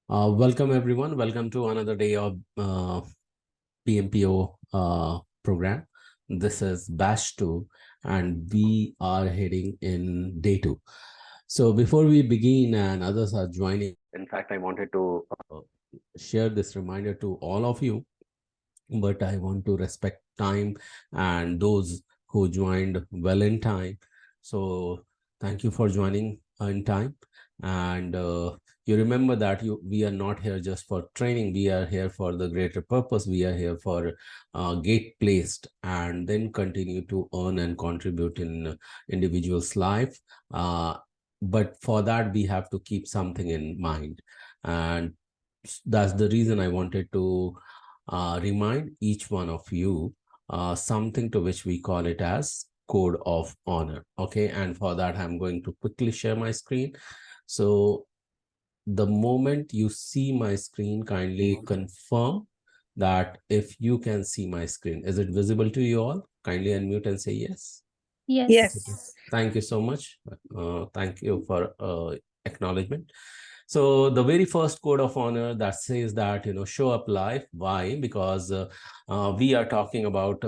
Welcome everyone. Welcome to another day of PMPO program. This is batch 2 and we are heading in day 2. So before we begin and others are joining, in fact, I wanted to share this reminder to all of you, but I want to respect time and those who joined well in time. So thank you for joining in time. And you remember that we are not here just for training. We are here for the greater purpose. We are here for get placed and then continue to earn and contribute in individual's life. But for that, we have to keep something in mind. And that's the reason I wanted to remind each one of you something to which we call it as code of honor. Okay, and for that I'm going to quickly share my screen. So the moment you see my screen, kindly confirm that if you can see my screen. Is it visible to you all? Kindly unmute and say yes. Yes. Thank you so much. Thank you for acknowledgement. So the very first code of honor that says that, show up live. Why? Because we are talking about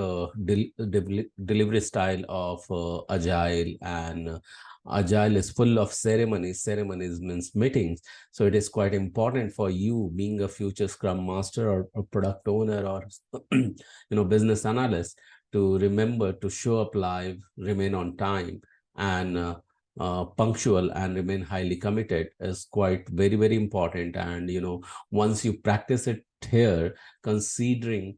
delivery style of agile, and agile is full of ceremonies. Ceremonies means meetings. So it is quite important for you, being a future scrum master or a product owner or business analyst, to remember to show up live, remain on time, and punctual, and remain highly committed is quite very important. And once you practice it here, considering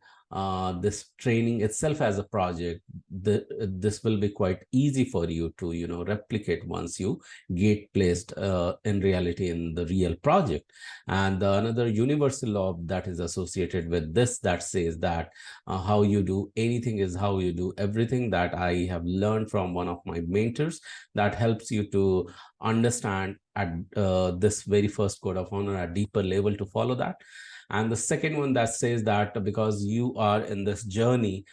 this training itself as a project, this will be quite easy for you to replicate once you get placed in reality in the real project. And another universal law that is associated with this, that says that how you do anything is how you do everything. That I have learned from one of my mentors, that helps you to understand at this very first code of honor at deeper level to follow that. And the second one that says that because you are in this journey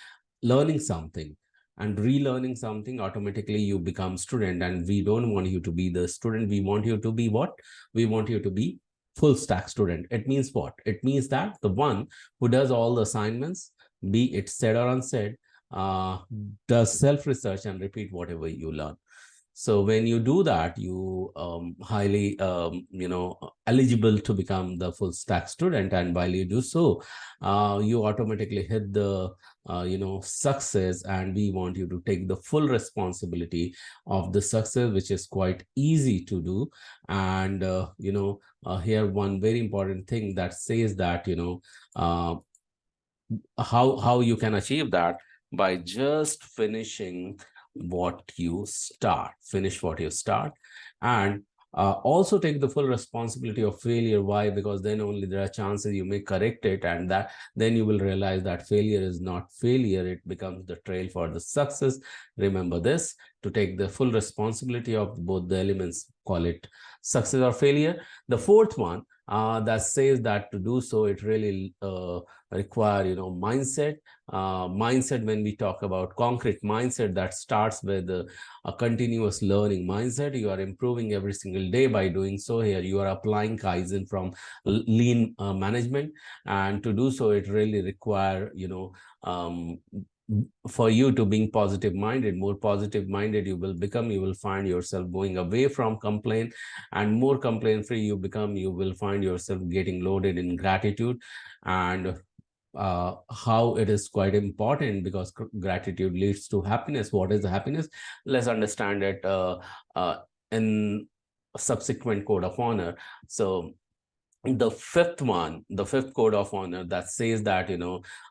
learning something and relearning something, automatically you become student. And we don't want you to be the student. We want you to be what? We want you to be full stack student. It means what? It means that the one who does all the assignments, be it said or unsaid, does self-research and repeat whatever you learn. So when you do that, you highly eligible to become the full stack student. And while you do so, you automatically hit the success. And we want you to take the full responsibility of the success, which is quite easy to do. And here one very important thing that says that how you can achieve that, by just finishing what you start. Finish what you start. And also take the full responsibility of failure. Why? Because then only there are chances you may correct it, and that then you will realize that failure is not failure. It becomes the trail for the success. Remember this, to take the full responsibility of both the elements, call it success or failure. The fourth one that says that to do so, it really require mindset. Mindset, when we talk about concrete mindset, that starts with a continuous learning mindset. You are improving every single day. By doing so, here you are applying kaizen from lean management. And to do so, it really require for you to being positive minded. More positive minded you will become, you will find yourself going away from complaint. And more complaint free you become, you will find yourself getting loaded in gratitude. And how it is quite important, because gratitude leads to happiness. What is the happiness? Let's understand it in subsequent code of honor. So the fifth code of honor that says that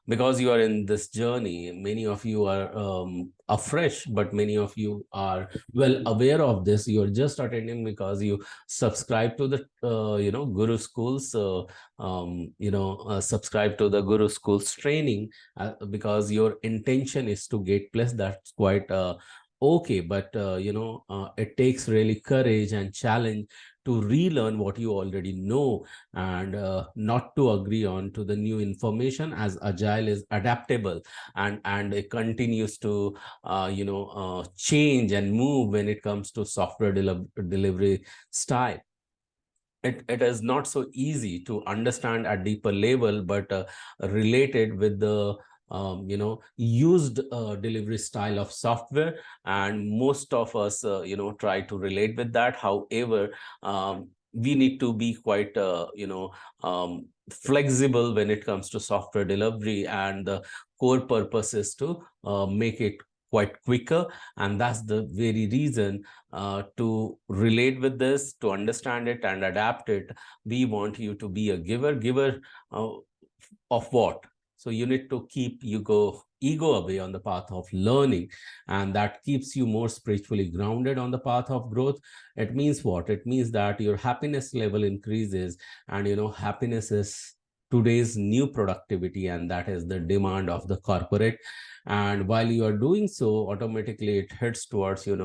because you are in this journey, many of you are afresh, but many of you are well aware of this. You are just attending because you subscribe to the guru schools, subscribe to the guru schools training, because your intention is to get placed. That's quite okay. But it takes really courage and challenge to relearn what you already know, and not to agree on to the new information, as agile is adaptable, and it continues to change and move when it comes to software delivery style. it is not so easy to understand at deeper level, but related with the used delivery style of software, and most of us try to relate with that. However, we need to be quite flexible when it comes to software delivery, and the core purpose is to make it quite quicker. And that's the very reason, to relate with this, to understand it and adapt it, we want you to be a giver uh, of what? So you need to keep ego away on the path of learning, and that keeps you more spiritually grounded on the path of growth. It means what? It means that your happiness level increases, and happiness is today's new productivity, and that is the demand of the corporate. And while you are doing so, automatically it heads towards good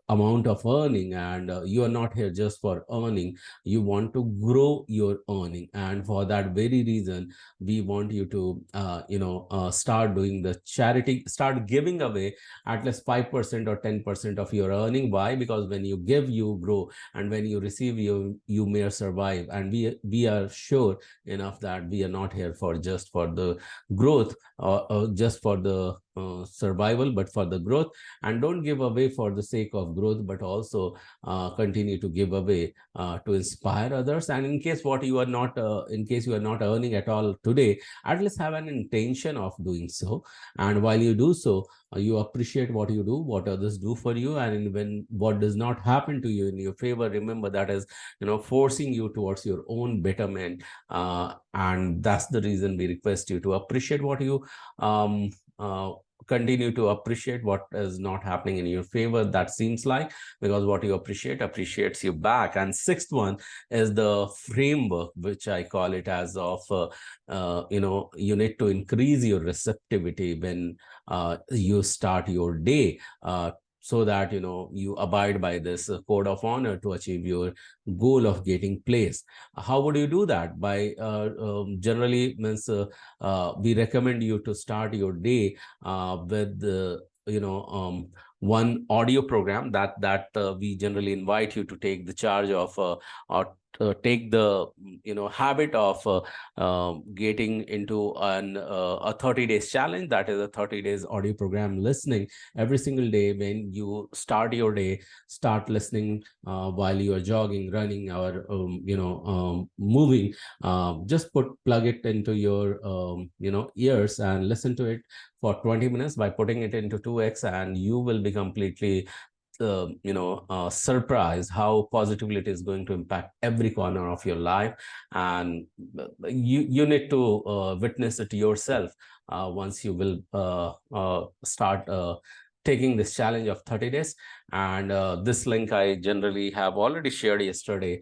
amount of earning, and you are not here just for earning. You want to grow your earning, and for that very reason, we want you to start doing the charity, start giving away at least 5% or 10% of your earning. Why? Because when you give, you grow, and when you receive, you may survive. And we are sure enough that we are not here for just for the growth, or just for the survival, but for the growth. And don't give away for the sake of growth, but also continue to give away to inspire others. And in case you are not earning at all today, at least have an intention of doing so. And while you do so, you appreciate what you do, what others do for you, and when what does not happen to you in your favor, remember that is forcing you towards your own betterment. And that's the reason we request you to appreciate what you um, uh, continue to appreciate what is not happening in your favor, that seems like, because what you appreciate appreciates you back. And sixth one is the framework, which I call it as of you need to increase your receptivity when you start your day, so that you abide by this code of honor to achieve your goal of getting placed. How would you do that? By generally means we recommend you to start your day with one audio program that we generally invite you to take the charge of, or take the habit of getting into a 30 days challenge. That is a 30 days audio program listening every single day. When you start your day, start listening while you are jogging, running, or moving. Just plug it into your ears and listen to it for 20 minutes by putting it into 2x, and you will be completely surprised how positively it is going to impact every corner of your life. And you need to witness it yourself once you will start taking this challenge of 30 days. And this link I generally have already shared yesterday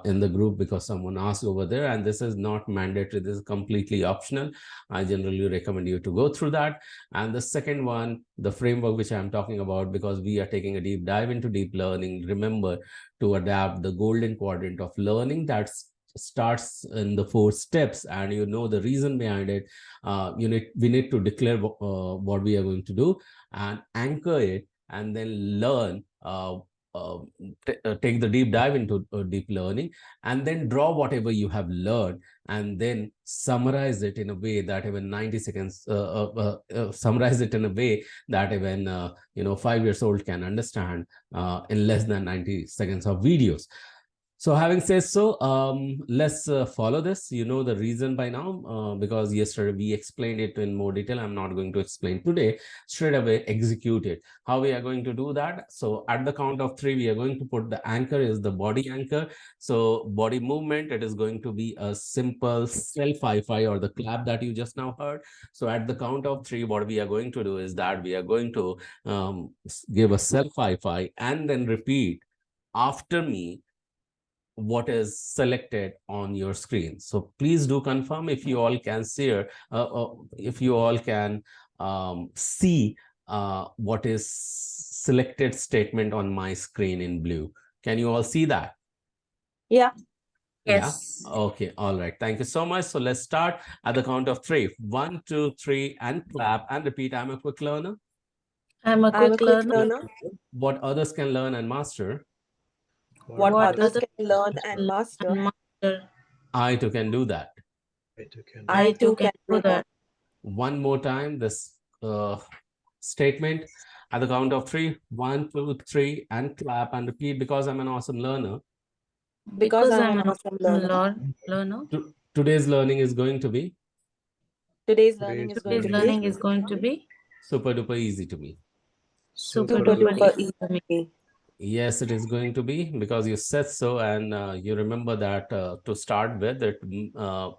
in the group, because someone asked over there, and this is not mandatory, this is completely optional. I generally recommend you to go through that. And the second one, the framework which I'm talking about, because we are taking a deep dive into deep learning, remember to adapt the golden quadrant of learning that starts in the 4 steps. And the reason behind it. We need to declare what we are going to do, and anchor it, and then learn, take the deep dive into deep learning, and then draw whatever you have learned, and then summarize it in a way that even 90 seconds, summarize it in a way that even 5 years old can understand in less than 90 seconds of videos. So having said so, let's follow this. You know the reason by now, because yesterday we explained it in more detail. I'm not going to explain today. Straight away execute it. How we are going to do that? So at the count of 3, we are going to put the anchor is the body anchor. So body movement, it is going to be a simple self hi-fi, or the clap that you just now heard. So at the count of 3, what we are going to do is that we are going to give a self hi-fi, and then repeat after me what is selected on your screen. So please do confirm if you all can see, if you all can see what is selected statement on my screen in blue. Can you all see that? Yeah. Yes. Yeah. Okay. All right. Thank you so much. So let's start at the count of 3. 1, 2, 3, and clap and repeat. I'm a quick learner. I'm a quick learner. What others can learn and master. What what others others can learn can and learn master, and master. I too can do that. I too can do I I that. too too can can do do that. that. One more time, this statement at the count of three. 1, 2, 3, and clap and repeat because I'm an awesome learner. Because Because I'm I'm an an awesome awesome learner, learner, Today's learning is going to be today's learning Today's is going today's to learning is be learning is going to going to be be super duper easy to me. super super super duper duper duper easy easy. for me. easy. Yes, it is going to be because you said so, and you remember that to start with, it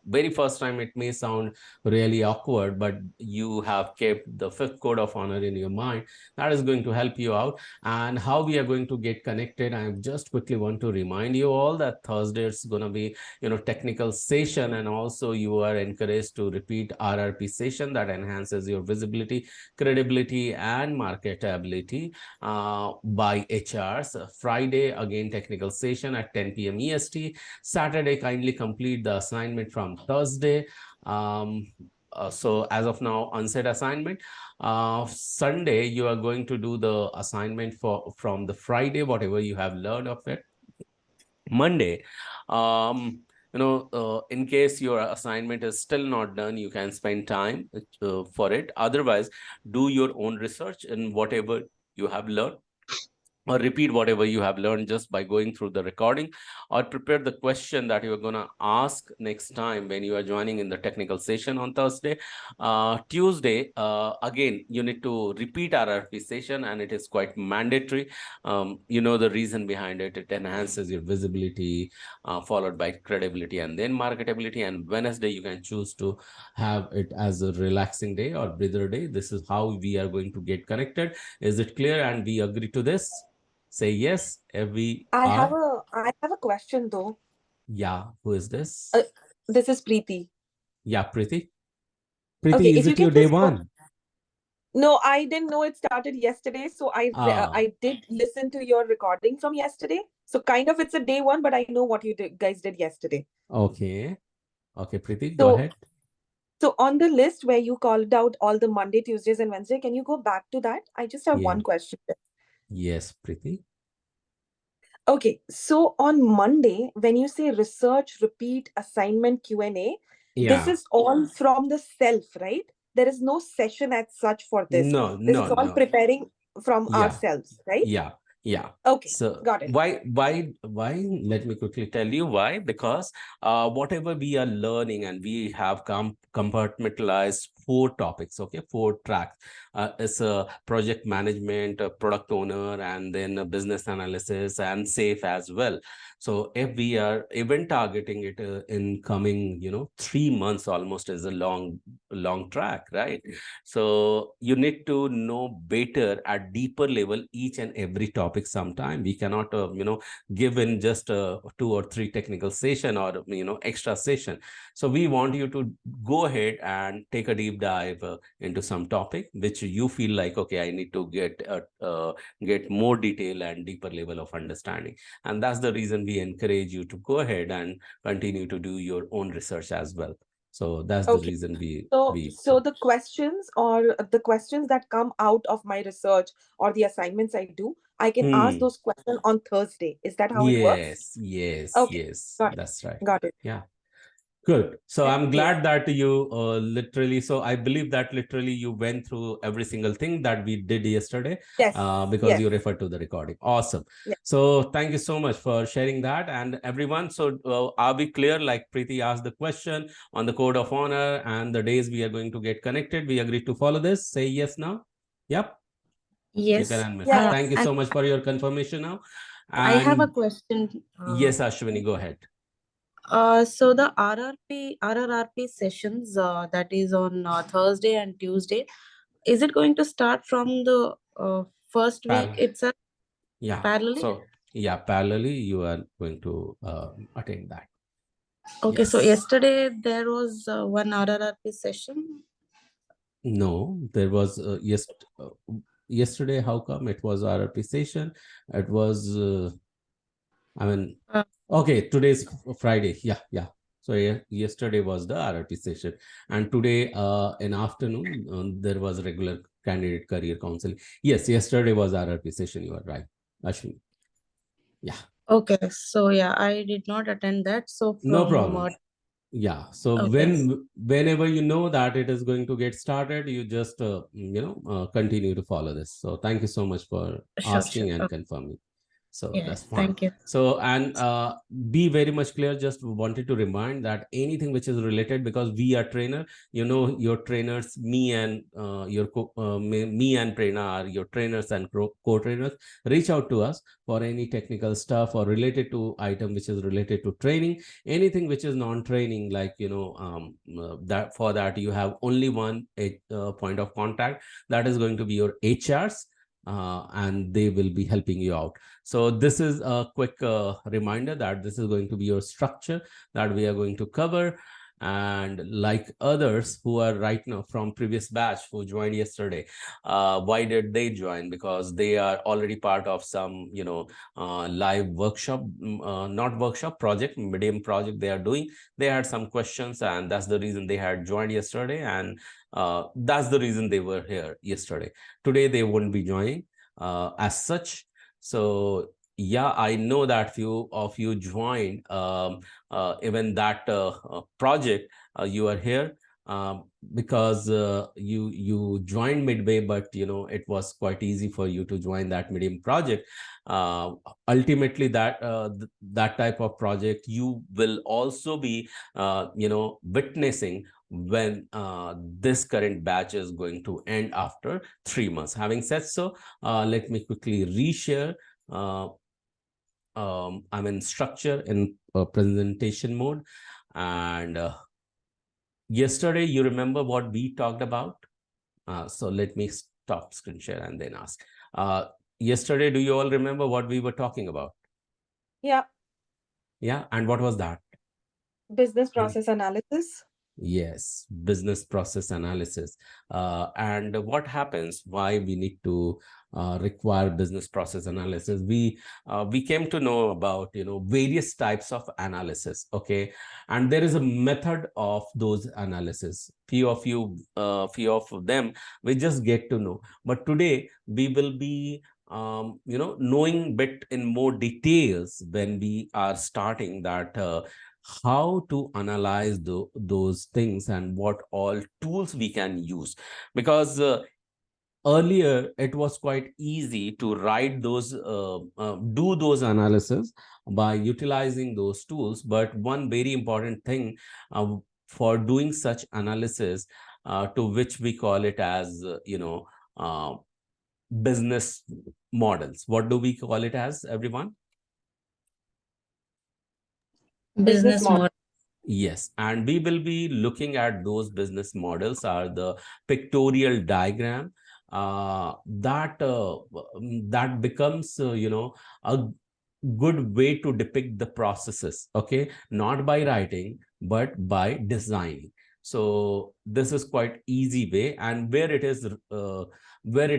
very first time it may sound really awkward, but you have kept the fifth code of honor in your mind. That is going to help you out. And how we are going to get connected, I just quickly want to remind you all that Thursday is going to be, technical session, and also you are encouraged to repeat RRP session that enhances your visibility, credibility, and marketability by HRs. Friday, again, technical session at 10 p.m. EST. Saturday, kindly complete the assignment from Thursday. So as of now, unset assignment. Sunday, you are going to do the assignment from the Friday, whatever you have learned of it. Monday, in case your assignment is still not done, you can spend time for it. Otherwise, do your own research in whatever you have learned, or repeat whatever you have learned just by going through the recording, or prepare the question that you're going to ask next time when you are joining in the technical session on Thursday. Tuesday, again, you need to repeat RRP session, and it is quite mandatory. You know the reason behind it. It enhances your visibility, followed by credibility and then marketability. And Wednesday, you can choose to have it as a relaxing day or breather day. This is how we are going to get connected. Is it clear? And we agree to this? Say yes, we are. I have a question though. Yeah, who is Uh, this? this is Preeti. Yeah, Preeti. Preeti, Okay, is if you it your can day just one? no, I didn't know it started yesterday, so Ah, I did listen to your recording from yesterday. So kind of it's a day one, but I know what guys did yesterday. okay. Okay, Preeti, go So ahead. so on the list where you called out all the Monday, Tuesdays, and Wednesday, can you go back to that? I just have Yeah. one question. Yes, Preeti. Okay, so on Monday, when you say research, repeat, assignment, Q&A, this Yeah. is all from the self, right? There is no session as such for this. No, This no, is all no. preparing from Yeah. ourselves, right? Yeah, yeah. Okay, So got it. why? Let me quickly tell you why. Because whatever we are learning, and we have compartmentalized four topics, okay, four tracks. It's a project management, a product owner, and then a business analysis, and safe as well. So if we are even targeting it in coming, 3 months almost, is a long track, right? So you need to know better at deeper level each and every topic. Sometime we cannot give in just two or three technical session, or extra session. So we want you to go ahead and take a deep dive into some topic which you feel like, okay, I need to get more detail and deeper level of understanding. And that's the reason we encourage you to go ahead and continue to do your own research as well. So that's the Okay. reason we So, we so the questions that come out of my research or the assignments I do, I can ask Hmm. those questions on Thursday. Is that how it works? Yes, yes, Okay, yes. got it. That's right. Got it. Yeah. Good. So I'm Great. glad that you literally, so I believe that literally you went through every single thing that we did yesterday Yes, because yes, you referred to the recording. Awesome. yes. So thank you so much for sharing that. And everyone, so are we clear? Like Preeti asked the question on the code of honor and the days we are going to get connected. We agreed to follow this. Say yes now. Yep. You can Yes. unmute. Yeah. Thank you And so much for your confirmation now. I have a And question. yes, Ashwini, go ahead. So the RRP sessions that is on Thursday and Tuesday, is it going to start from the first week Pal. itself Yeah. parallelly? So, yeah, parallelly, you are going to attend that. Okay, so Yes. yesterday there was one RRP session. No, there was yesterday. How come it was RRP session? It was, I mean, Uh, okay, today's Friday. Yeah, yeah. So yesterday was the RRP session, and today in afternoon there was regular candidate career counseling. Yes, yesterday was RRP session. You are right, Ashwin. Yeah. Okay, so yeah, I did not attend that. So No from problem. Yeah. So okay, whenever you know that it is going to get started, you just continue to follow this. So thank you so much for sure, sure. asking and Okay. confirming. So Yeah, that's fine. thank you. So, and be very much clear, just wanted to remind that anything which is related, because we are trainer, your trainers, me and me and Prerna are your trainers and co-trainers. Reach out to us for any technical stuff or related to item which is related to training. Anything which is non-training, like that, for that you have only one point of contact, that is going to be your HRs, and they will be helping you out. So this is a quick reminder that this is going to be your structure that we are going to cover. And like others who are right now from previous batch who joined yesterday, why did they join? Because they are already part of some live workshop, not workshop, project, medium project they are doing. They had some questions, and that's the reason they had joined yesterday, and that's the reason they were here yesterday. Today they won't be joining as such. So yeah, I know that few of you joined even that project. You are here because you joined midway, but it was quite easy for you to join that medium project. uh, Ultimately, that type of project you will also be witnessing when this current batch is going to end after 3 months. Having said so, let me quickly reshare. uh, I'm in structure in presentation mode. And yesterday, you remember what we talked about? So let me stop screen share and then ask. Yesterday, do you all remember what we were talking about? Yeah. Yeah. And what was that? Business process analysis. Yes, business process analysis. And what happens, why we need to require business process analysis? We came to know about various types of analysis. Okay, and there is a method of those analysis. Few of them we just get to know. But today we will be knowing bit in more details when we are starting that. How to analyze those things and what all tools we can use, because earlier it was quite easy to write those do those analysis by utilizing those tools. But one very important thing for doing such analysis, to which we call it as uh, business models. What do we call it as, everyone? Business Business model. model. Yes, and we will be looking at those business models are the pictorial diagram that becomes a good way to depict the processes. Okay, not by writing but by designing. So this is quite easy way, and where it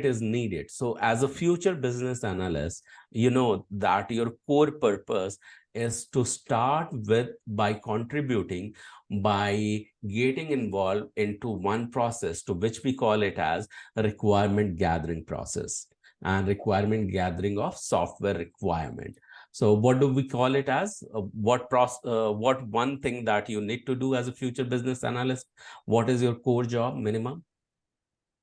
is needed. So as a future business analyst, you know that your core purpose is to start with by contributing, by getting involved into one process, to which we call it as a requirement gathering process, and requirement gathering of software requirement. So what do we call it as? What one thing that you need to do as a future business analyst? What is your core job minimum?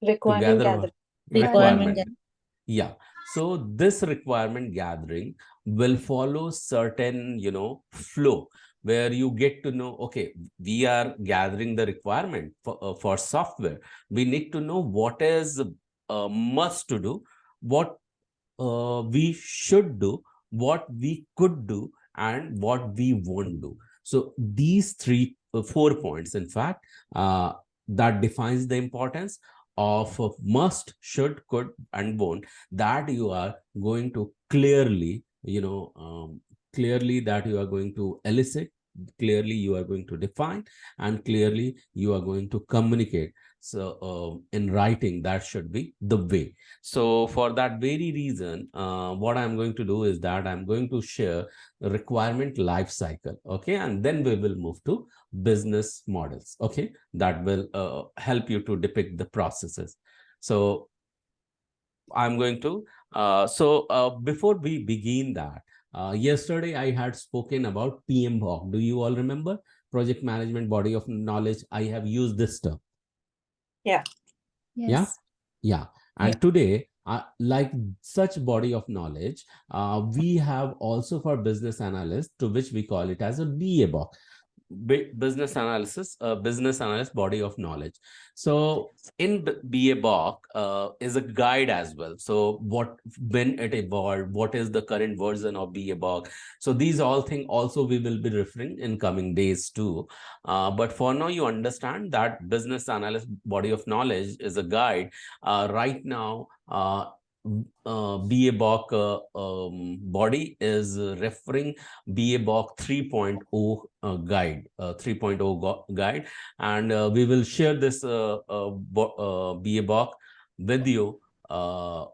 To Requirement gather gathering. Requirement. requirement. Yeah. So this requirement gathering will follow certain, flow, where you get to know, okay, we are gathering the requirement for software. We need to know what is must to do, what we should do, what we could do, and what we won't do. So these 4 points, in fact, that defines the importance of must, should, could, and won't, that you are going to clearly, clearly that you are going to elicit, clearly you are going to define, and clearly you are going to communicate. So in writing, that should be the way. So for that very reason, what I'm going to do is that I'm going to share the requirement life cycle. Okay, and then we will move to business models. Okay, that will help you to depict the processes. So I'm going to before we begin that, Yesterday, I had spoken about PMBOK. Do you all remember? Project Management Body of Knowledge. I have used this term. Yeah. Yeah. Yes. Yeah. And today, like such body of knowledge, we have also for business analysts, to which we call it as a BA business analysis, business analyst body of knowledge. So in BA BOK is a guide as well. So what, when it evolved, what is the current version of BA BOK? So these all things also we will be referring in coming days too. But for now, you understand that business analyst body of knowledge is a guide. Right now, BA BOK body is referring BA BOK 3.0 guide, 3.0 guide, and we will share this BA BOK with you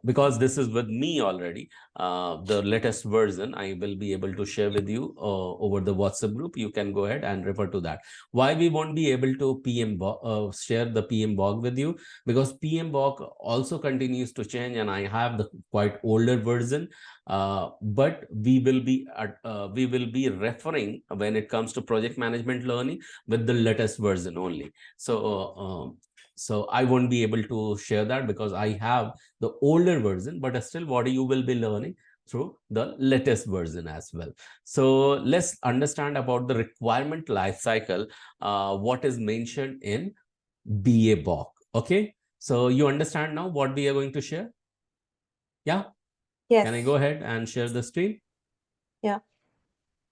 because this is with me already. The latest version I will be able to share with you over the WhatsApp group. You can go ahead and refer to that. Why we won't be able to share the PMBOK with you? Because PMBOK also continues to change, and I have the quite older version. But we will be referring when it comes to project management learning with the latest version only. So I won't be able to share that because I have the older version, but still what you will be learning through the latest version as well. So let's understand about the requirement life cycle, what is mentioned in BA BOK. Okay, so you understand now what we are going to share? Yeah. Yes. Can I go ahead and share the screen? Yeah.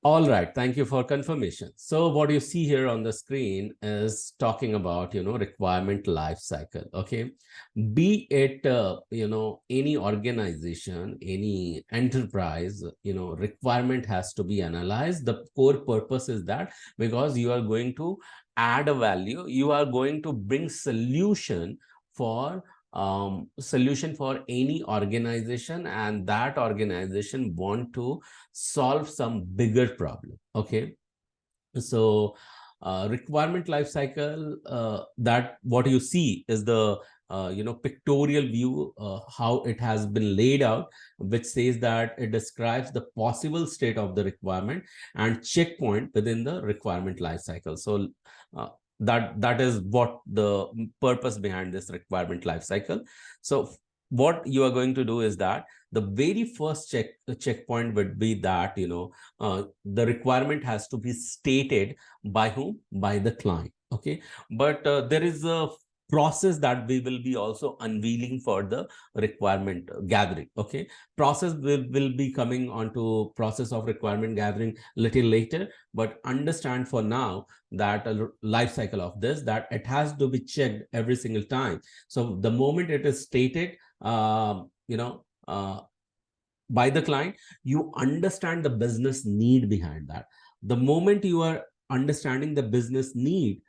All right, thank you for confirmation. So what you see here on the screen is talking about, requirement life cycle. Okay, be it, any organization, any enterprise, requirement has to be analyzed. The core purpose is that because you are going to add a value, you are going to bring solution for any organization, and that organization want to solve some bigger problem. Okay, so requirement life cycle, that what you see is the pictorial view, how it has been laid out, which says that it describes the possible state of the requirement and checkpoint within the requirement life cycle. So uh, that is what the purpose behind this requirement life cycle. So what you are going to do is that the very first checkpoint would be that the requirement has to be stated by whom? By the client. Okay, but there is a process that we will be also unveiling for the requirement gathering. Okay, process will be coming onto process of requirement gathering little later, but understand for now that a life cycle of this, that it has to be checked every single time. So the moment it is stated, by the client, you understand the business need behind that. The moment you are understanding the business need,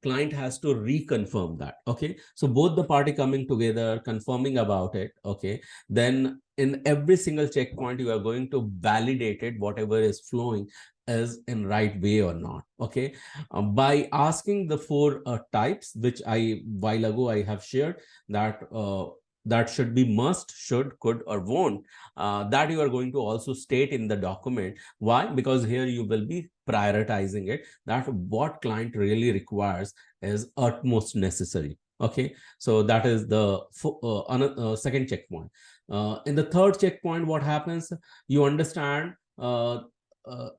client has to reconfirm that. Okay, so both the party coming together confirming about it. Okay, then in every single checkpoint you are going to validate it, whatever is flowing is in right way or not. Okay, by asking the four types which I while ago I have shared, that should be must, should, could, or won't, that you are going to also state in the document. Why? Because here you will be prioritizing it, that what client really requires is utmost necessary. Okay, so that is the second checkpoint. In the third checkpoint, what happens? You understand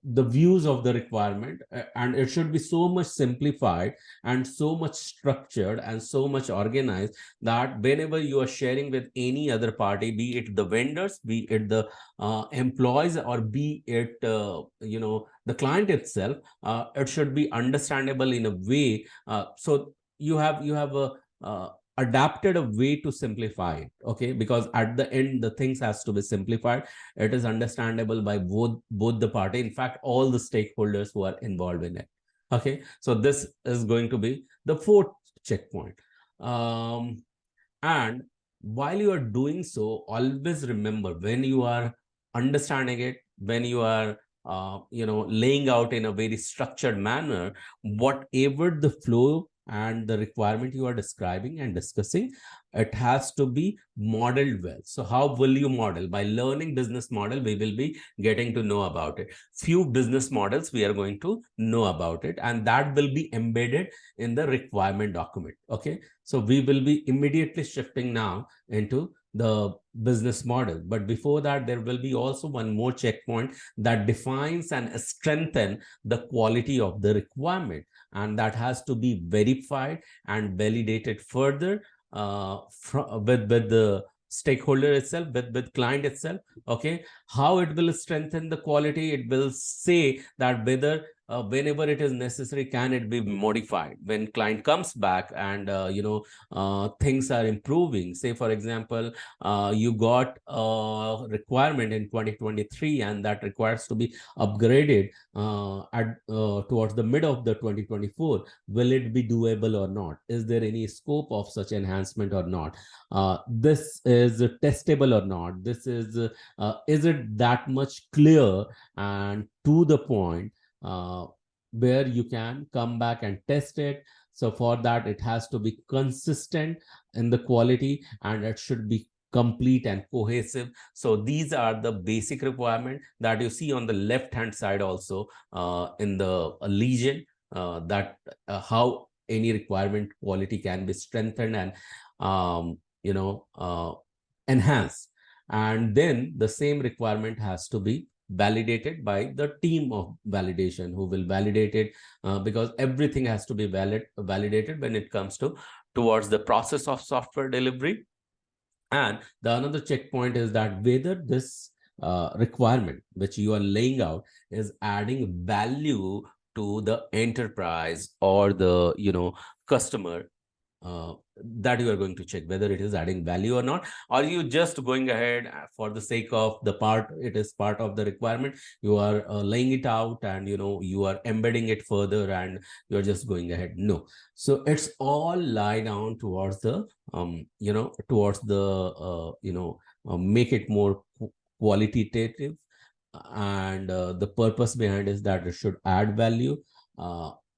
the views of the requirement, and it should be so much simplified and so much structured and so much organized that whenever you are sharing with any other party, be it the vendors, be it the employees, or be it the client itself, it should be understandable in a way, so you have a adapted a way to simplify it. Okay, because at the end the things has to be simplified. It is understandable by both the party, in fact all the stakeholders who are involved in it. Okay, so this is going to be the fourth checkpoint. And while you are doing so, always remember, when you are understanding it, when you are laying out in a very structured manner, whatever the flow and the requirement you are describing and discussing, it has to be modeled well. So how will you model? By learning business model, we will be getting to know about it. Few business models we are going to know about it, and that will be embedded in the requirement document. Okay, so we will be immediately shifting now into the business model. But before that, there will be also one more checkpoint that defines and strengthen the quality of the requirement, and that has to be verified and validated further with the stakeholder itself, with client itself. Okay, how it will strengthen the quality? It will say that whether whenever it is necessary, can it be modified when client comes back and things are improving. Say for example, you got a requirement in 2023 and that requires to be upgraded towards the mid of the 2024. Will it be doable or not? Is there any scope of such enhancement or not? This is testable or not? This is it that much clear and to the point, where you can come back and test it? So for that, it has to be consistent in the quality, and it should be complete and cohesive. So these are the basic requirements that you see on the left hand side also in the legion, that how any requirement quality can be strengthened and enhanced. And then the same requirement has to be validated by the team of validation who will validate it, because everything has to be validated when it comes to towards the process of software delivery. And the another checkpoint is that whether this requirement which you are laying out is adding value to the enterprise or the customer, that you are going to check whether it is adding value or not. Or you just going ahead for the sake of the part, it is part of the requirement, you are laying it out and you are embedding it further and you're just going ahead. No. So it's all lie down towards the make it more qualitative, and the purpose behind is that it should add value,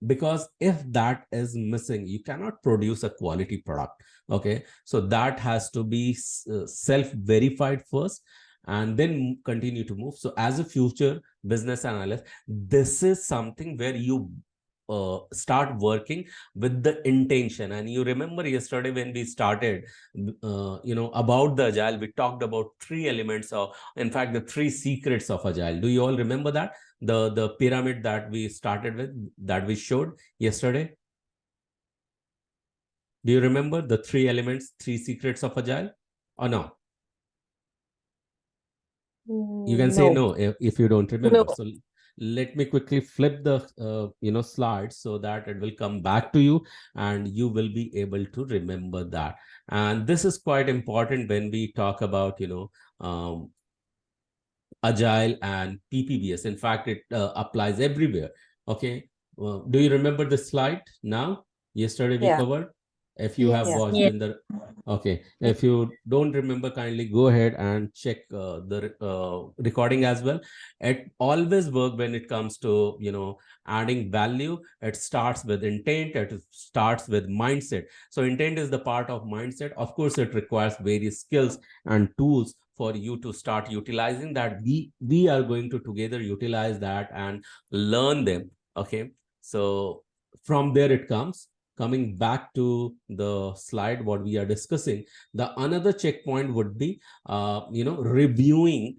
because if that is missing, you cannot produce a quality product. Okay, so that has to be self-verified first and then continue to move. So as a future business analyst, this is something where you start working with the intention. And you remember yesterday when we started about the agile, we talked about three elements of, in fact, the three secrets of agile. Do you all remember that, the pyramid that we started with, that we showed yesterday? Do you remember the three elements, three secrets of agile, or no? You can say no if you don't remember. So let me quickly flip the slide so that it will come back to you and you will be able to remember that. And this is quite important when we talk about agile and PPBS. In fact, it applies everywhere. Okay, do you remember the slide now? Yesterday we covered. If you have watched in the okay, if you don't remember, kindly go ahead and check the recording as well. It always works when it comes to adding value. It starts with intent, it starts with mindset. So intent is the part of mindset. Of course, it requires various skills and tools for you to start utilizing that. We are going to together utilize that and learn them. Okay, so from there it comes. Coming back to the slide, what we are discussing, the another checkpoint would be reviewing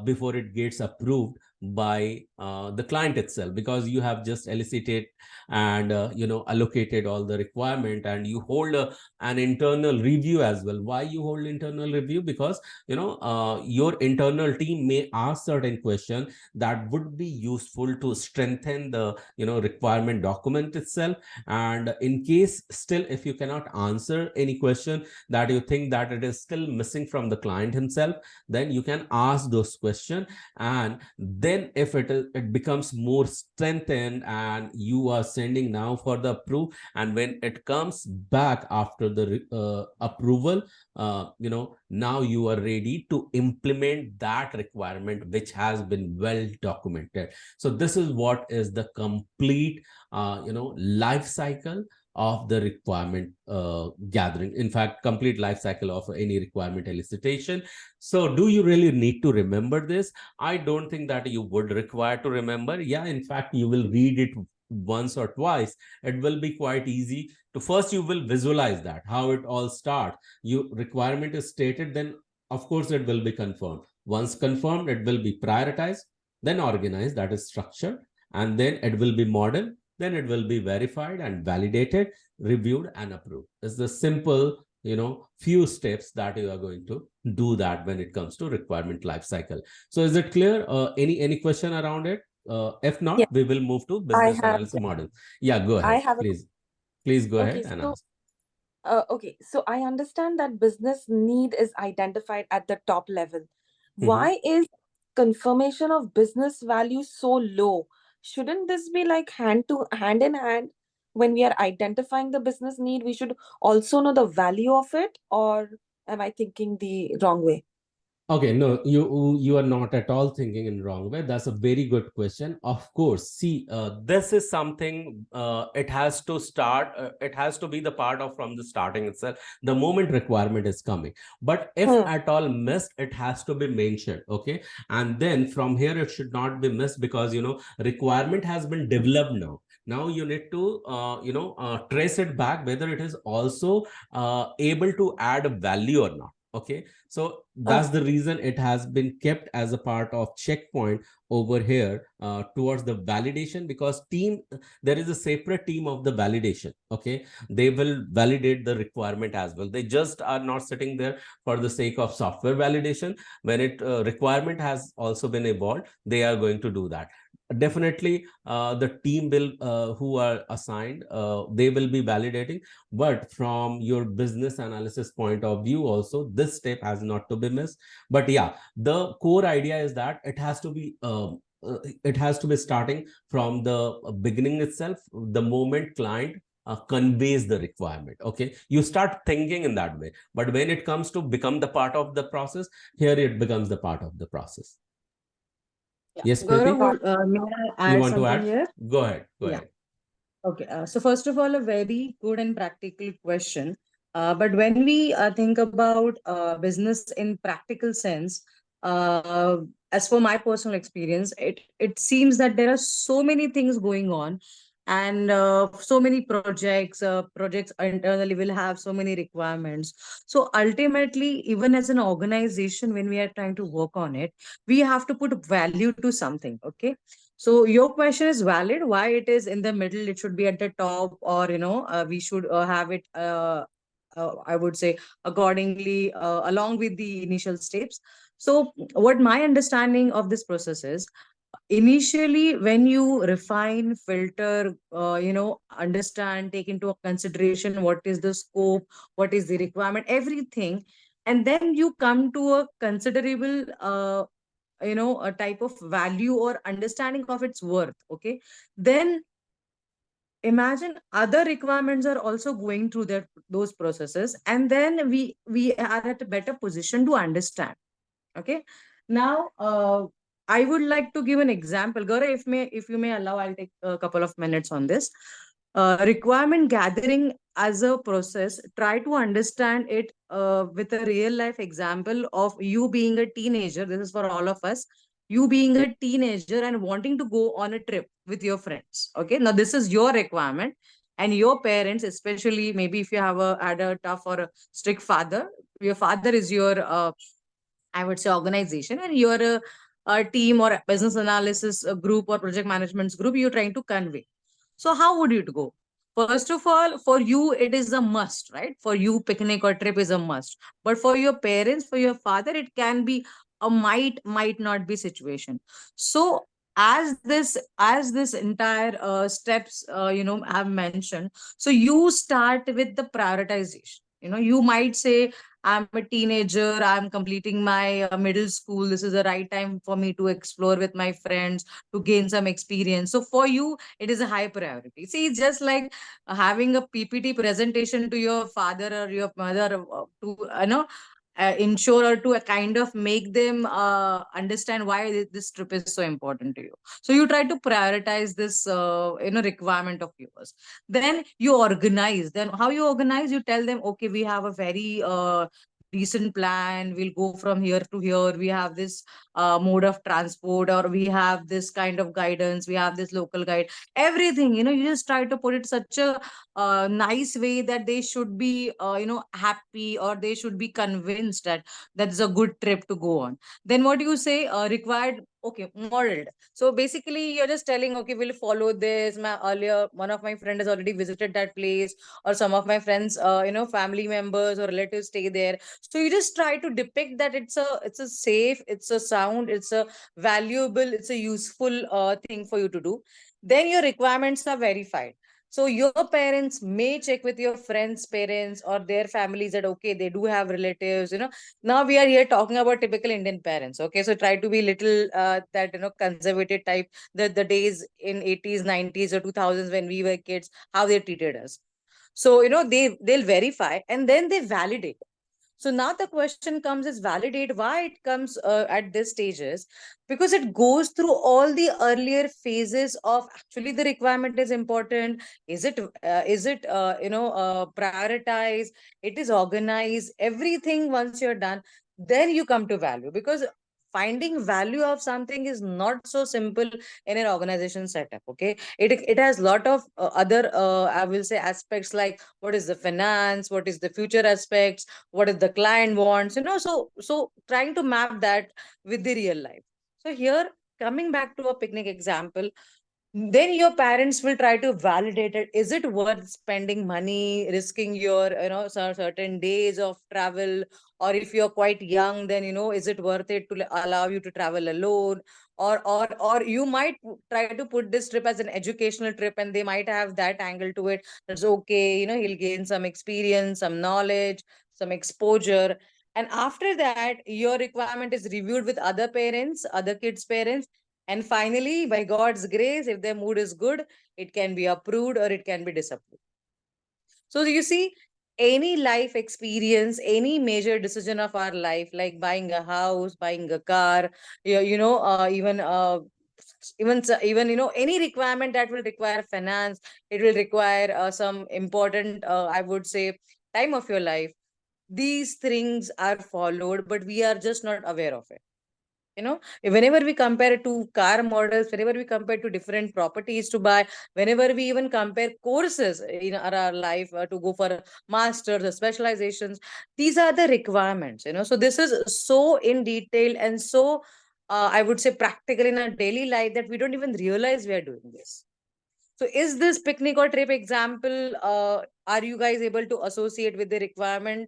before it gets approved by the client itself, because you have just elicited and allocated all the requirement, and you hold an internal review as well. Why you hold internal review? Because your internal team may ask certain question that would be useful to strengthen the requirement document itself. And in case still if you cannot answer any question that you think that it is still missing from the client himself, then you can ask those questions. And then if it becomes more strengthened and you are sending now for the approve, and when it comes back after the approval, now you are ready to implement that requirement which has been well documented. So this is what is the complete life cycle of the requirement gathering. In fact, complete life cycle of any requirement elicitation. So do you really need to remember this? I don't think that you would require to remember. Yeah, in fact, you will read it once or twice. It will be quite easy to, first you will visualize that how it all starts. You requirement is stated, then of course it will be confirmed. Once confirmed, it will be prioritized, then organized, that is structured, and then it will be modeled, then it will be verified and validated, reviewed and approved. It's the simple, few steps that you are going to do that when it comes to requirement lifecycle. So is it clear? Any question around it? If not, Yeah, we will move to I business have. analysis model. Yeah, go I ahead, have a. please go Okay, ahead and so ask. okay, so I understand that business need is identified at the top level. Mhm. Why is confirmation of business value so low? Shouldn't this be like hand in hand? When we are identifying the business need, we should also know the value of it, or am I thinking the wrong way? Okay, no, you are not at all thinking in wrong way. That's a very good question. Of course, see, this is something. It has to start. It has to be the part of from the starting itself. The moment requirement is coming, but if Hmm. at all missed, it has to be mentioned. Okay, and then from here it should not be missed because requirement has been developed now. Now you need to trace it back whether it is also able to add value or not. Okay, so that's Okay. the reason it has been kept as a part of checkpoint over here towards the validation, because team, there is a separate team of the validation. Okay, they will validate the requirement as well. They just are not sitting there for the sake of software validation. When it requirement has also been evolved, they are going to do that. Definitely the team will who are assigned, they will be validating, but from your business analysis point of view also, this step has not to be missed. But yeah, the core idea is that it has to be starting from the beginning itself, the moment client conveys the requirement. Okay, you start thinking in that way, but when it comes to become the part of the process, here it becomes the part of the process. Yeah. Yes, Gaurav, Preeti, Got may I you add want to something add? here? Go ahead, go Yeah. ahead. Okay. So first of all, a very good and practical question. But when we think about business in practical sense, uh, as for my personal experience, it seems that there are so many things going on, and so many projects internally will have so many requirements. So ultimately, even as an organization, when we are trying to work on it, we have to put value to something. Okay, so your question is valid. Why it is in the middle? It should be at the top, or we should have it. I would say accordingly along with the initial steps. So, what my understanding of this process is, initially when you refine, filter, understand, take into consideration what is the scope, what is the requirement, everything, and then you come to a considerable a type of value or understanding of its worth. Okay, then imagine other requirements are also going through those processes, and then we are at a better position to understand. Okay, now I would like to give an example. Gaura, if you may allow, I'll take a couple of minutes on this. Requirement gathering as a process, try to understand it with a real life example of you being a teenager. This is for all of us. You being a teenager and wanting to go on a trip with your friends. Okay, now this is your requirement, and your parents, especially maybe if you have had a tough or a strict father, your father is your I would say organization, and you're a team or a business analysis group or project management group you're trying to convey. So how would it go? First of all, for you it is a must, right? For you, picnic or trip is a must. But for your parents, for your father, it can be a might not be situation. So as this entire steps I've mentioned, so you start with the prioritization. You might say, I'm a teenager, I'm completing my middle school. This is the right time for me to explore with my friends, to gain some experience. So for you, it is a high priority. See, it's just like having a PPT presentation to your father or your mother to ensure or to kind of make them understand why this trip is so important to you. So you try to prioritize this requirement of yours. Then you organize. Then how you organize? You tell them, okay, we have a very decent plan, we'll go from here to here, we have this mode of transport, or we have this kind of guidance, we have this local guide, everything, you just try to put it such a nice way that they should be happy, or they should be convinced that that's a good trip to go on. Then what you say, required, okay, modeled. So basically you're just telling, okay, we'll follow this. My earlier one of my friend has already visited that place, or some of my friends family members or relatives stay there. So you just try to depict that it's a safe, it's a sound, it's a valuable, it's a useful thing for you to do. Then your requirements are verified. So your parents may check with your friends' parents or their families that, okay, they do have relatives. Now we are here talking about typical Indian parents. Okay, so try to be little that conservative type. The days in 80s, 90s, or 2000s when we were kids, how they treated us. So they'll verify and then they validate. So now the question comes is validate. Why it comes at this stages? Because it goes through all the earlier phases of actually the requirement is important. Is it prioritized? It is organized. Everything once you're done, then you come to value, because finding value of something is not so simple in an organization setup. Okay, it has lot of other I will say aspects, like what is the finance, what is the future aspects, what is the client wants, so trying to map that with the real life. So here, coming back to a picnic example, then your parents will try to validate it. Is it worth spending money, risking your certain days of travel? Or if you're quite young, then is it worth it to allow you to travel alone? Or you might try to put this trip as an educational trip, and they might have that angle to it. That's okay, he'll gain some experience, some knowledge, some exposure. And after that, your requirement is reviewed with other parents, other kids' parents, and finally, by God's grace, if their mood is good, it can be approved or it can be disapproved. So you see, any life experience, any major decision of our life, like buying a house, buying a car, even any requirement that will require finance, it will require some important, I would say, time of your life. These things are followed, but we are just not aware of it. Whenever we compare to car models, whenever we compare to different properties to buy, whenever we even compare courses in our life to go for masters or specializations, these are the requirements. So this is so in detail and so I would say practical in our daily life that we don't even realize we are doing this. So is this picnic or trip example, are you guys able to associate with the requirement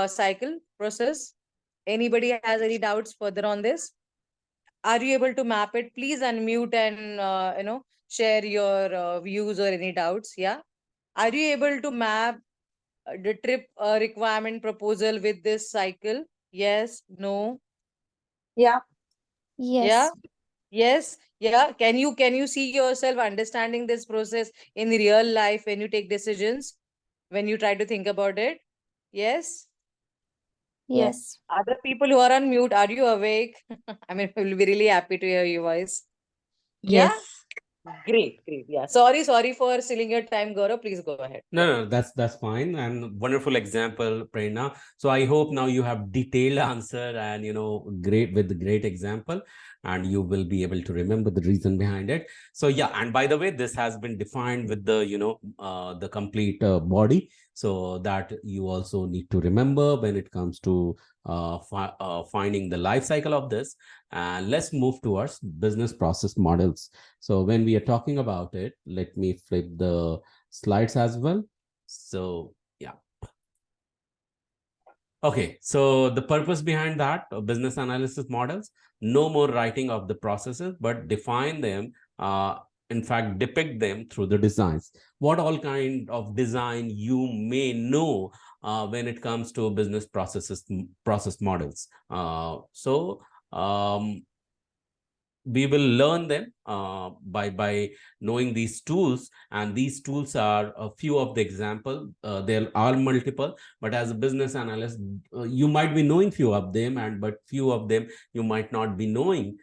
cycle process? Anybody has any doubts further on this? Are you able to map it? Please unmute and share your views or any doubts. Yeah. Are you able to map the trip requirement proposal with this cycle? Yes. No. Yeah. Yeah. Yes. Yes. Yeah. Can you see yourself understanding this process in real life when you take decisions, when you try to think about it? Yes. Yes. Other people who are on mute, are you awake? I mean, we'll be really happy to hear your voice. Yeah. Yes. Great, great. Yeah. Sorry for stealing your time, Gaurav. Please go ahead. No, Yeah. no, that's fine, and wonderful example, Prerna. So I hope now you have detailed answer and great with the great example, and you will be able to remember the reason behind it. So yeah, and by the way, this has been defined with the the complete body, so that you also need to remember when it comes to finding the life cycle of this. And let's move towards business process models. So when we are talking about it, let me flip the slides as well. So yeah. Okay, so the purpose behind that business analysis models, no more writing of the processes, but define them, in fact, depict them through the designs. What all kind of design you may know when it comes to business process models. So we will learn them by knowing these tools, and these tools are a few of the example. There are multiple, but as a business analyst, you might be knowing few of them, but few of them you might not be knowing,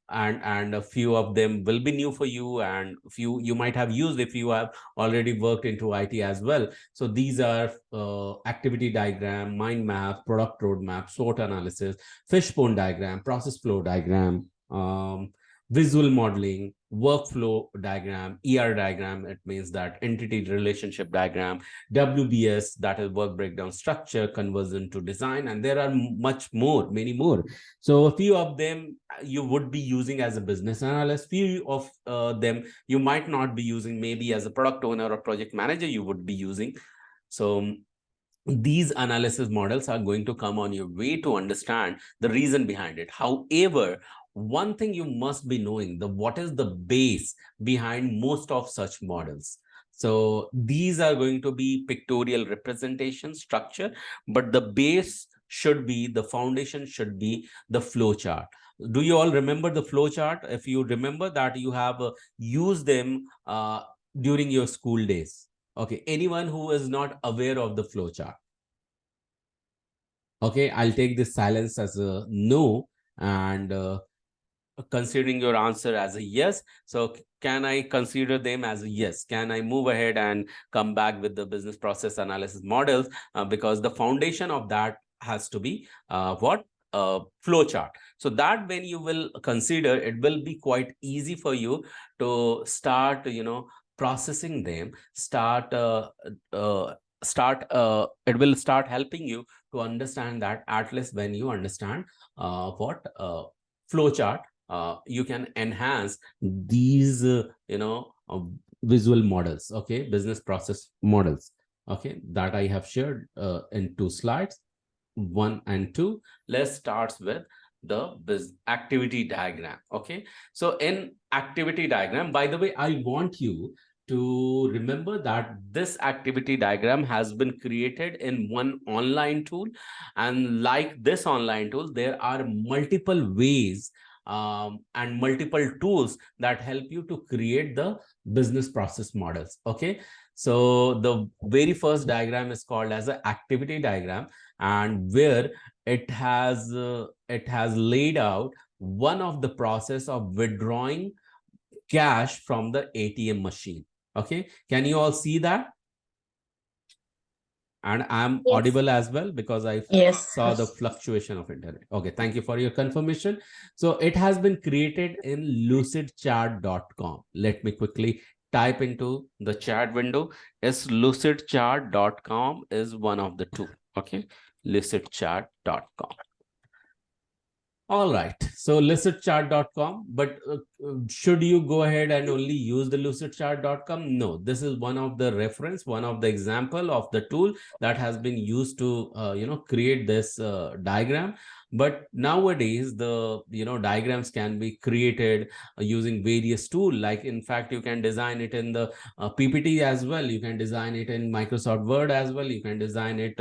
and a few of them will be new for you, and few you might have used if you have already worked into IT as well. So these are activity diagram, mind map, product roadmap, SWOT analysis, fishbone diagram, process flow diagram, visual modeling, workflow diagram, diagram, it means that entity relationship diagram, WBS, that is work breakdown structure, conversion to design, and there are much more, many more. So a few of them you would be using as a business analyst, few of them you might not be using, maybe as a product owner or project manager you would be using. So these analysis models are going to come on your way to understand the reason behind it. However, one thing you must be knowing, the what is the base behind most of such models. So these are going to be pictorial representation structure, but the base should be, the foundation should be the flow chart. Do you all remember the flow chart? If you remember that, you have used them during your school days. Okay, anyone who is not aware of the flow chart? Okay, I'll take this silence as a no, and considering your answer as a yes. So can I consider them as a yes? Can I move ahead and come back with the business process analysis models? Because the foundation of that has to be what? Flow chart. So that when you will consider, it will be quite easy for you to start, processing them, it will start helping you to understand that, at least when you understand what flow chart, you can enhance these visual models, okay, business process models, okay, that I have shared in 2 slides, 1 and 2. Let's start with the activity diagram. Okay, so in activity diagram, by the way, I want you to remember that this activity diagram has been created in one online tool, and like this online tool, there are multiple ways and multiple tools that help you to create the business process models. Okay, so the very first diagram is called as an activity diagram, and where it has laid out one of the process of withdrawing cash from the ATM machine. Okay, can you all see that? And I'm Yes. audible as well, because I Yes. saw the fluctuation of internet. Okay, thank you for your confirmation. So it has been created in lucidchart.com. Let me quickly type into the chat window. Is lucidchart.com is one of the two. Okay, lucidchart.com. All right, so lucidchart.com, but should you go ahead and only use the lucidchart.com? No, this is one of the reference, one of the example of the tool that has been used to create this diagram. But nowadays the diagrams can be created using various tool. Like, in fact, you can design it in the PPT as well, you can design it in Microsoft Word as well, you can design it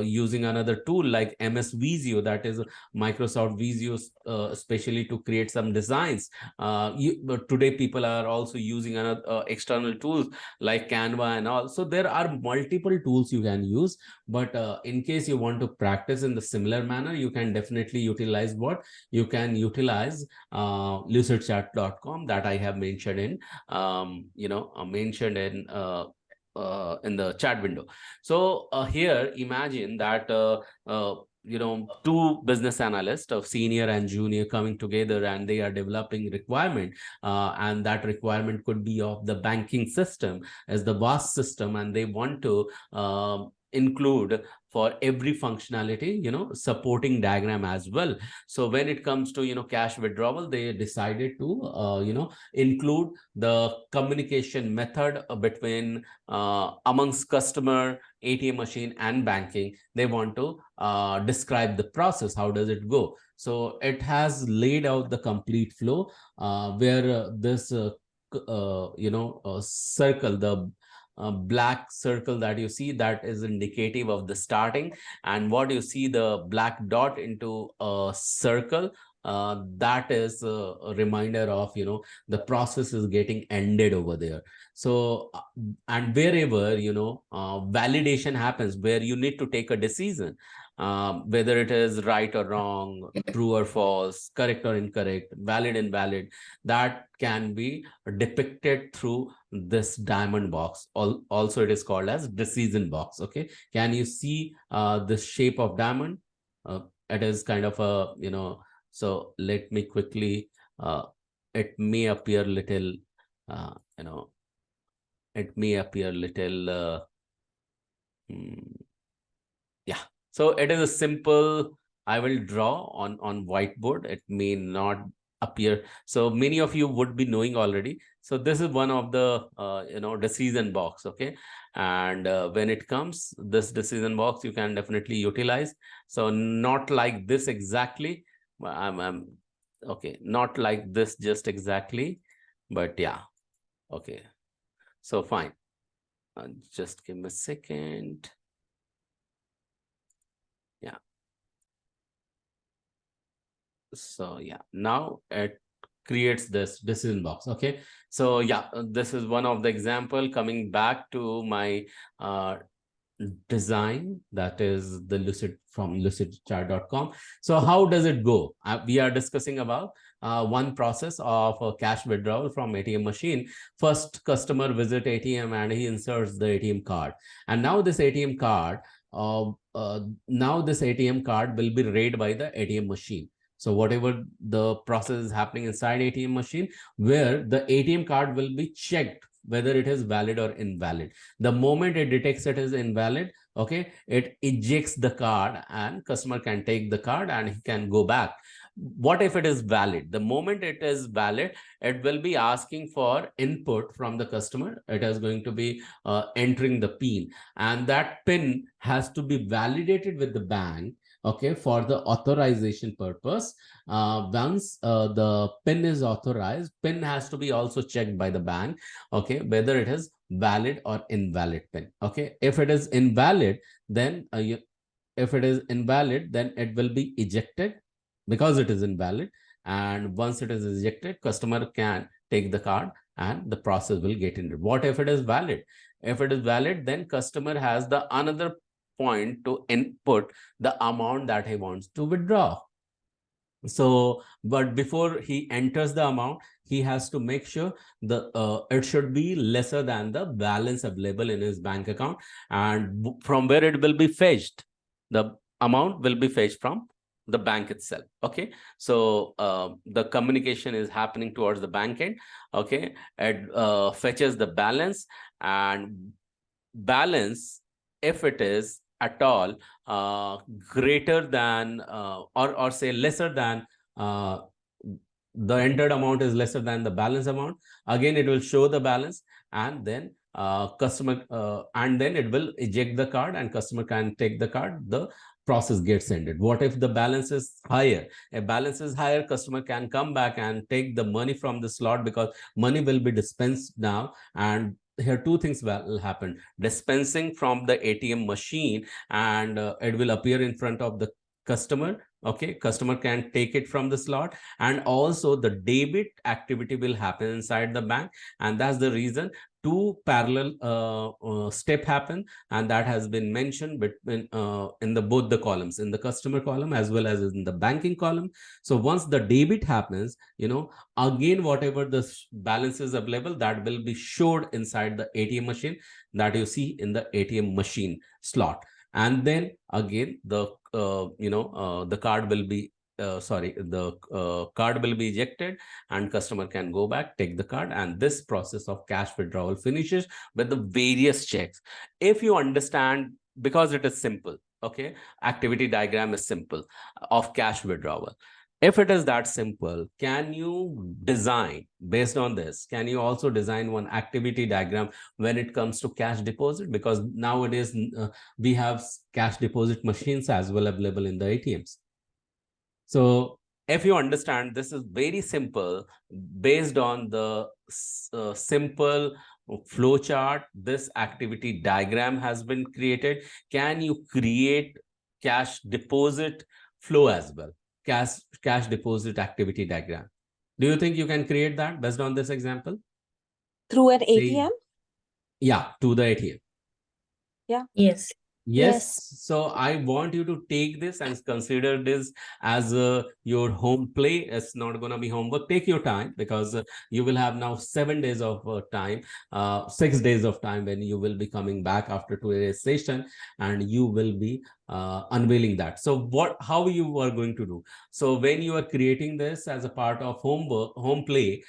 using another tool like MS Visio, that is Microsoft Visio, especially to create some designs. But today people are also using another external tools like Canva and all. So there are multiple tools you can use, but in case you want to practice in the similar manner, you can definitely utilize what? You can utilize lucidchart.com that I have mentioned in in the chat window. So here, imagine that two business analysts of senior and junior coming together, and they are developing requirement, and that requirement could be of the banking system as the vast system, and they want to include for every functionality supporting diagram as well. So when it comes to cash withdrawal, they decided to include the communication method between amongst customer, ATM machine, and banking. They want to describe the process, how does it go. So it has laid out the complete flow, where this circle, the black circle that you see, that is indicative of the starting, and what you see, the black dot into a circle, that is a reminder of, the process is getting ended over there. So, and wherever, validation happens, where you need to take a decision, whether it is right or wrong, true or false, correct or incorrect, valid, invalid, that can be depicted through this diamond box. Also, it is called as decision box. Okay. Can you see this shape of diamond? It is kind of a, so let me quickly, it may appear little, uh, you know, it may appear little, yeah. So it is a simple, I will draw on whiteboard. It may not appear. So many of you would be knowing already. So this is one of the, decision box. Okay. And when it comes, this decision box, you can definitely utilize. So not like this exactly. I'm okay. Not like this just exactly, but yeah. Okay. So fine. Just give me a second. Yeah. So yeah, now it creates this decision box. Okay. So yeah, this is one of the example. Coming back to my design, that is the lucid from lucidchart.com. So how does it go? We are discussing about one process of a cash withdrawal from ATM machine. First, customer visit ATM and he inserts the ATM card, and now this ATM card will be read by the ATM machine. So whatever the process is happening inside ATM machine, where the ATM card will be checked whether it is valid or invalid. The moment it detects it is invalid, okay, it ejects the card and customer can take the card and he can go back. What if it is valid? The moment it is valid, it will be asking for input from the customer. It is going to be entering the PIN, and that PIN has to be validated with the bank, okay, for the authorization purpose. Once the PIN is authorized, PIN has to be also checked by the bank, okay, whether it is valid or invalid PIN. Okay, if it is invalid, then it will be ejected because it is invalid. And once it is ejected, customer can take the card and the process will get ended. What if it is valid? If it is valid, then customer has the another point to input the amount that he wants to withdraw. So, but before he enters the amount, he has to make sure the it should be lesser than the balance available in his bank account, and from where it will be fetched, the amount will be fetched from the bank itself. Okay, so the communication is happening towards the bank end. Okay, it fetches the balance, and balance, if it is at all greater than or say lesser than uh, the entered amount is lesser than the balance amount, again it will show the balance, and then and then it will eject the card and customer can take the card. The process gets ended. What if the balance is higher? If balance is higher, customer can come back and take the money from the slot, because money will be dispensed now. And here two things will happen: dispensing from the ATM machine, and it will appear in front of the customer. Okay, customer can take it from the slot, and also the debit activity will happen inside the bank. And that's the reason two parallel step happen, and that has been mentioned between in the both the columns, in the customer column as well as in the banking column. So once the debit happens, again whatever the balance is available, that will be showed inside the ATM machine, that you see in the ATM machine slot. And then again the card will be card will be ejected, and customer can go back, take the card, and this process of cash withdrawal finishes with the various checks. If you understand, because it is simple, okay, activity diagram is simple of cash withdrawal. If it is that simple, can you design, based on this, can you also design one activity diagram when it comes to cash deposit? Because nowadays we have cash deposit machines as well available in the ATMs. So if you understand, this is very simple. Based on the simple flow chart, this activity diagram has been created. Can you create cash deposit flow as well? cash deposit activity diagram. Do you think you can create that based on this example? Through an Say, ATM? yeah, to the ATM. Yeah. Yes. Yes. So I want you to take this and consider this as your home play. It's not going to be homework. Take your time, because you will have now 7 days of time, 6 days of time when you will be coming back after today's session, and you will be unveiling that. So how you are going to do? So when you are creating this as a part of homework, home play,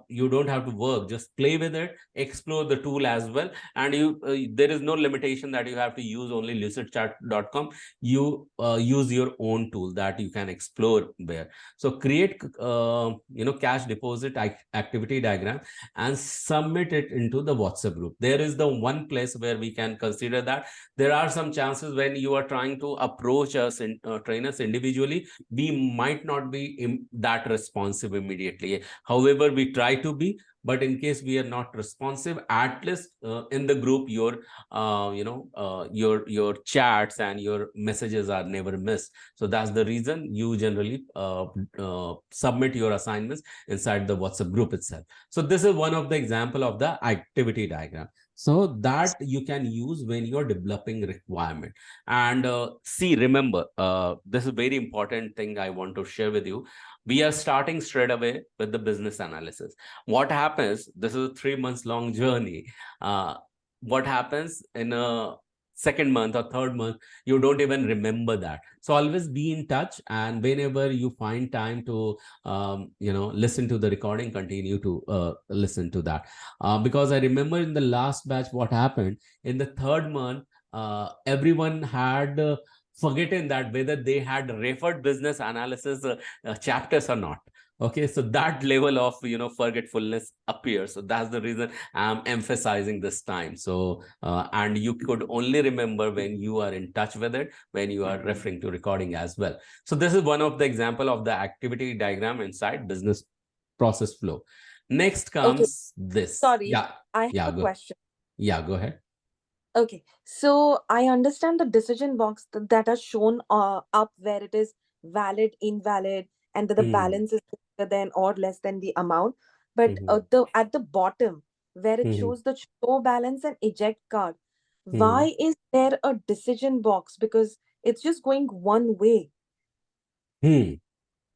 you don't have to work, just play with it, explore the tool as well. And there is no limitation that you have to use only lucidchat.com. You use your own tool that you can explore there. So create cash deposit activity diagram and submit it into the WhatsApp group. There is the one place where we can consider that. There are some chances when you are trying to approach us and train us individually, we might not be that responsive immediately. However, we try to be, but in case we are not responsive, at least in the group, your your chats and your messages are never missed. So that's the reason you generally submit your assignments inside the WhatsApp group itself. So this is one of the example of the activity diagram, so that you can use when you're developing requirement. And see, remember, this is a very important thing I want to share with you. We are starting straight away with the business analysis. What happens, this is a 3 months long journey. What happens in a second month or third month, you don't even remember that. So always be in touch, and whenever you find time to listen to the recording, continue to listen to that, because I remember in the last batch what happened in the third month, everyone had forgotten that whether they had referred business analysis chapters or not. Okay, so that level of forgetfulness appears. So that's the reason I'm emphasizing this time. So and you could only remember when you are in touch with it, when you are referring to recording as well. So this is one of the example of the activity diagram inside business process flow. Next comes this. Sorry, Yeah, I have yeah, a question. yeah, go ahead. Okay, so I understand the decision box that are shown up where it is valid, invalid, and that the Hmm. balance is greater than or less than the amount. But Hmm. the at the bottom where it Hmm. shows the show balance and eject card, Hmm. why is there a decision box? Because it's just going one way. Hmm.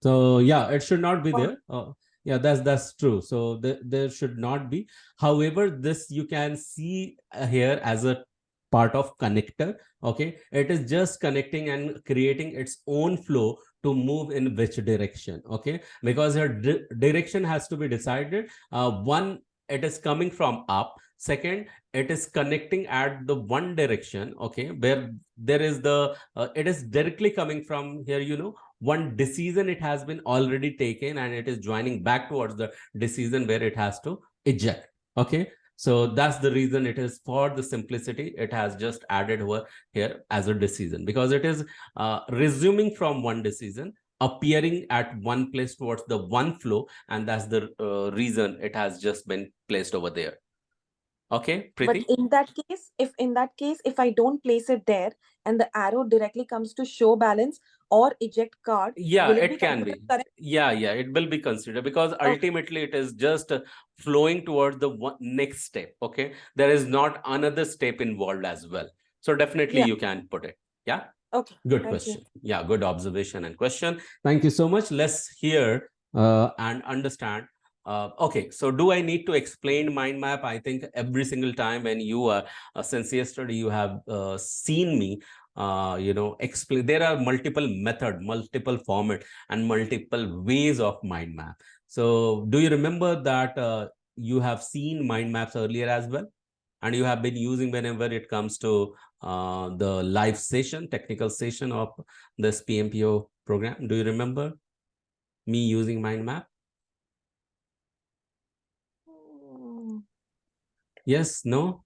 So yeah, it should not be Wow. there. Yeah, that's true. So there should not be. However, this you can see here as a part of connector. Okay, it is just connecting and creating its own flow to move in which direction. Okay, because your direction has to be decided. One, it is coming from up. Second, it is connecting at the one direction. Okay, where there is the it is directly coming from here. One decision it has been already taken, and it is joining back towards the decision where it has to eject. Okay, so that's the reason it is, for the simplicity, it has just added over here as a decision, because it is resuming from one decision, appearing at one place towards the one flow, and that's the reason it has just been placed over there. Okay, But Preeti? in that case, if I don't place it there and the arrow directly comes to show balance or eject card, Yeah, will it be it can considered be. correct? Yeah, it will be considered, because Okay. ultimately it is just flowing towards the next step. Okay, there is not another step involved as well. So definitely Yeah. you can put it. Yeah. Okay. Good Thank you. question. Yeah, good observation and question. Thank you so much. Let's hear and understand. Okay, so do I need to explain mind map? I think every single time when you are, since yesterday, you have seen me, explain. There are multiple method, multiple format, and multiple ways of mind map. So do you remember that you have seen mind maps earlier as well? And you have been using whenever it comes to the live session, technical session of this PMPO program. Do you remember me using mind map? Mm, Yes, no?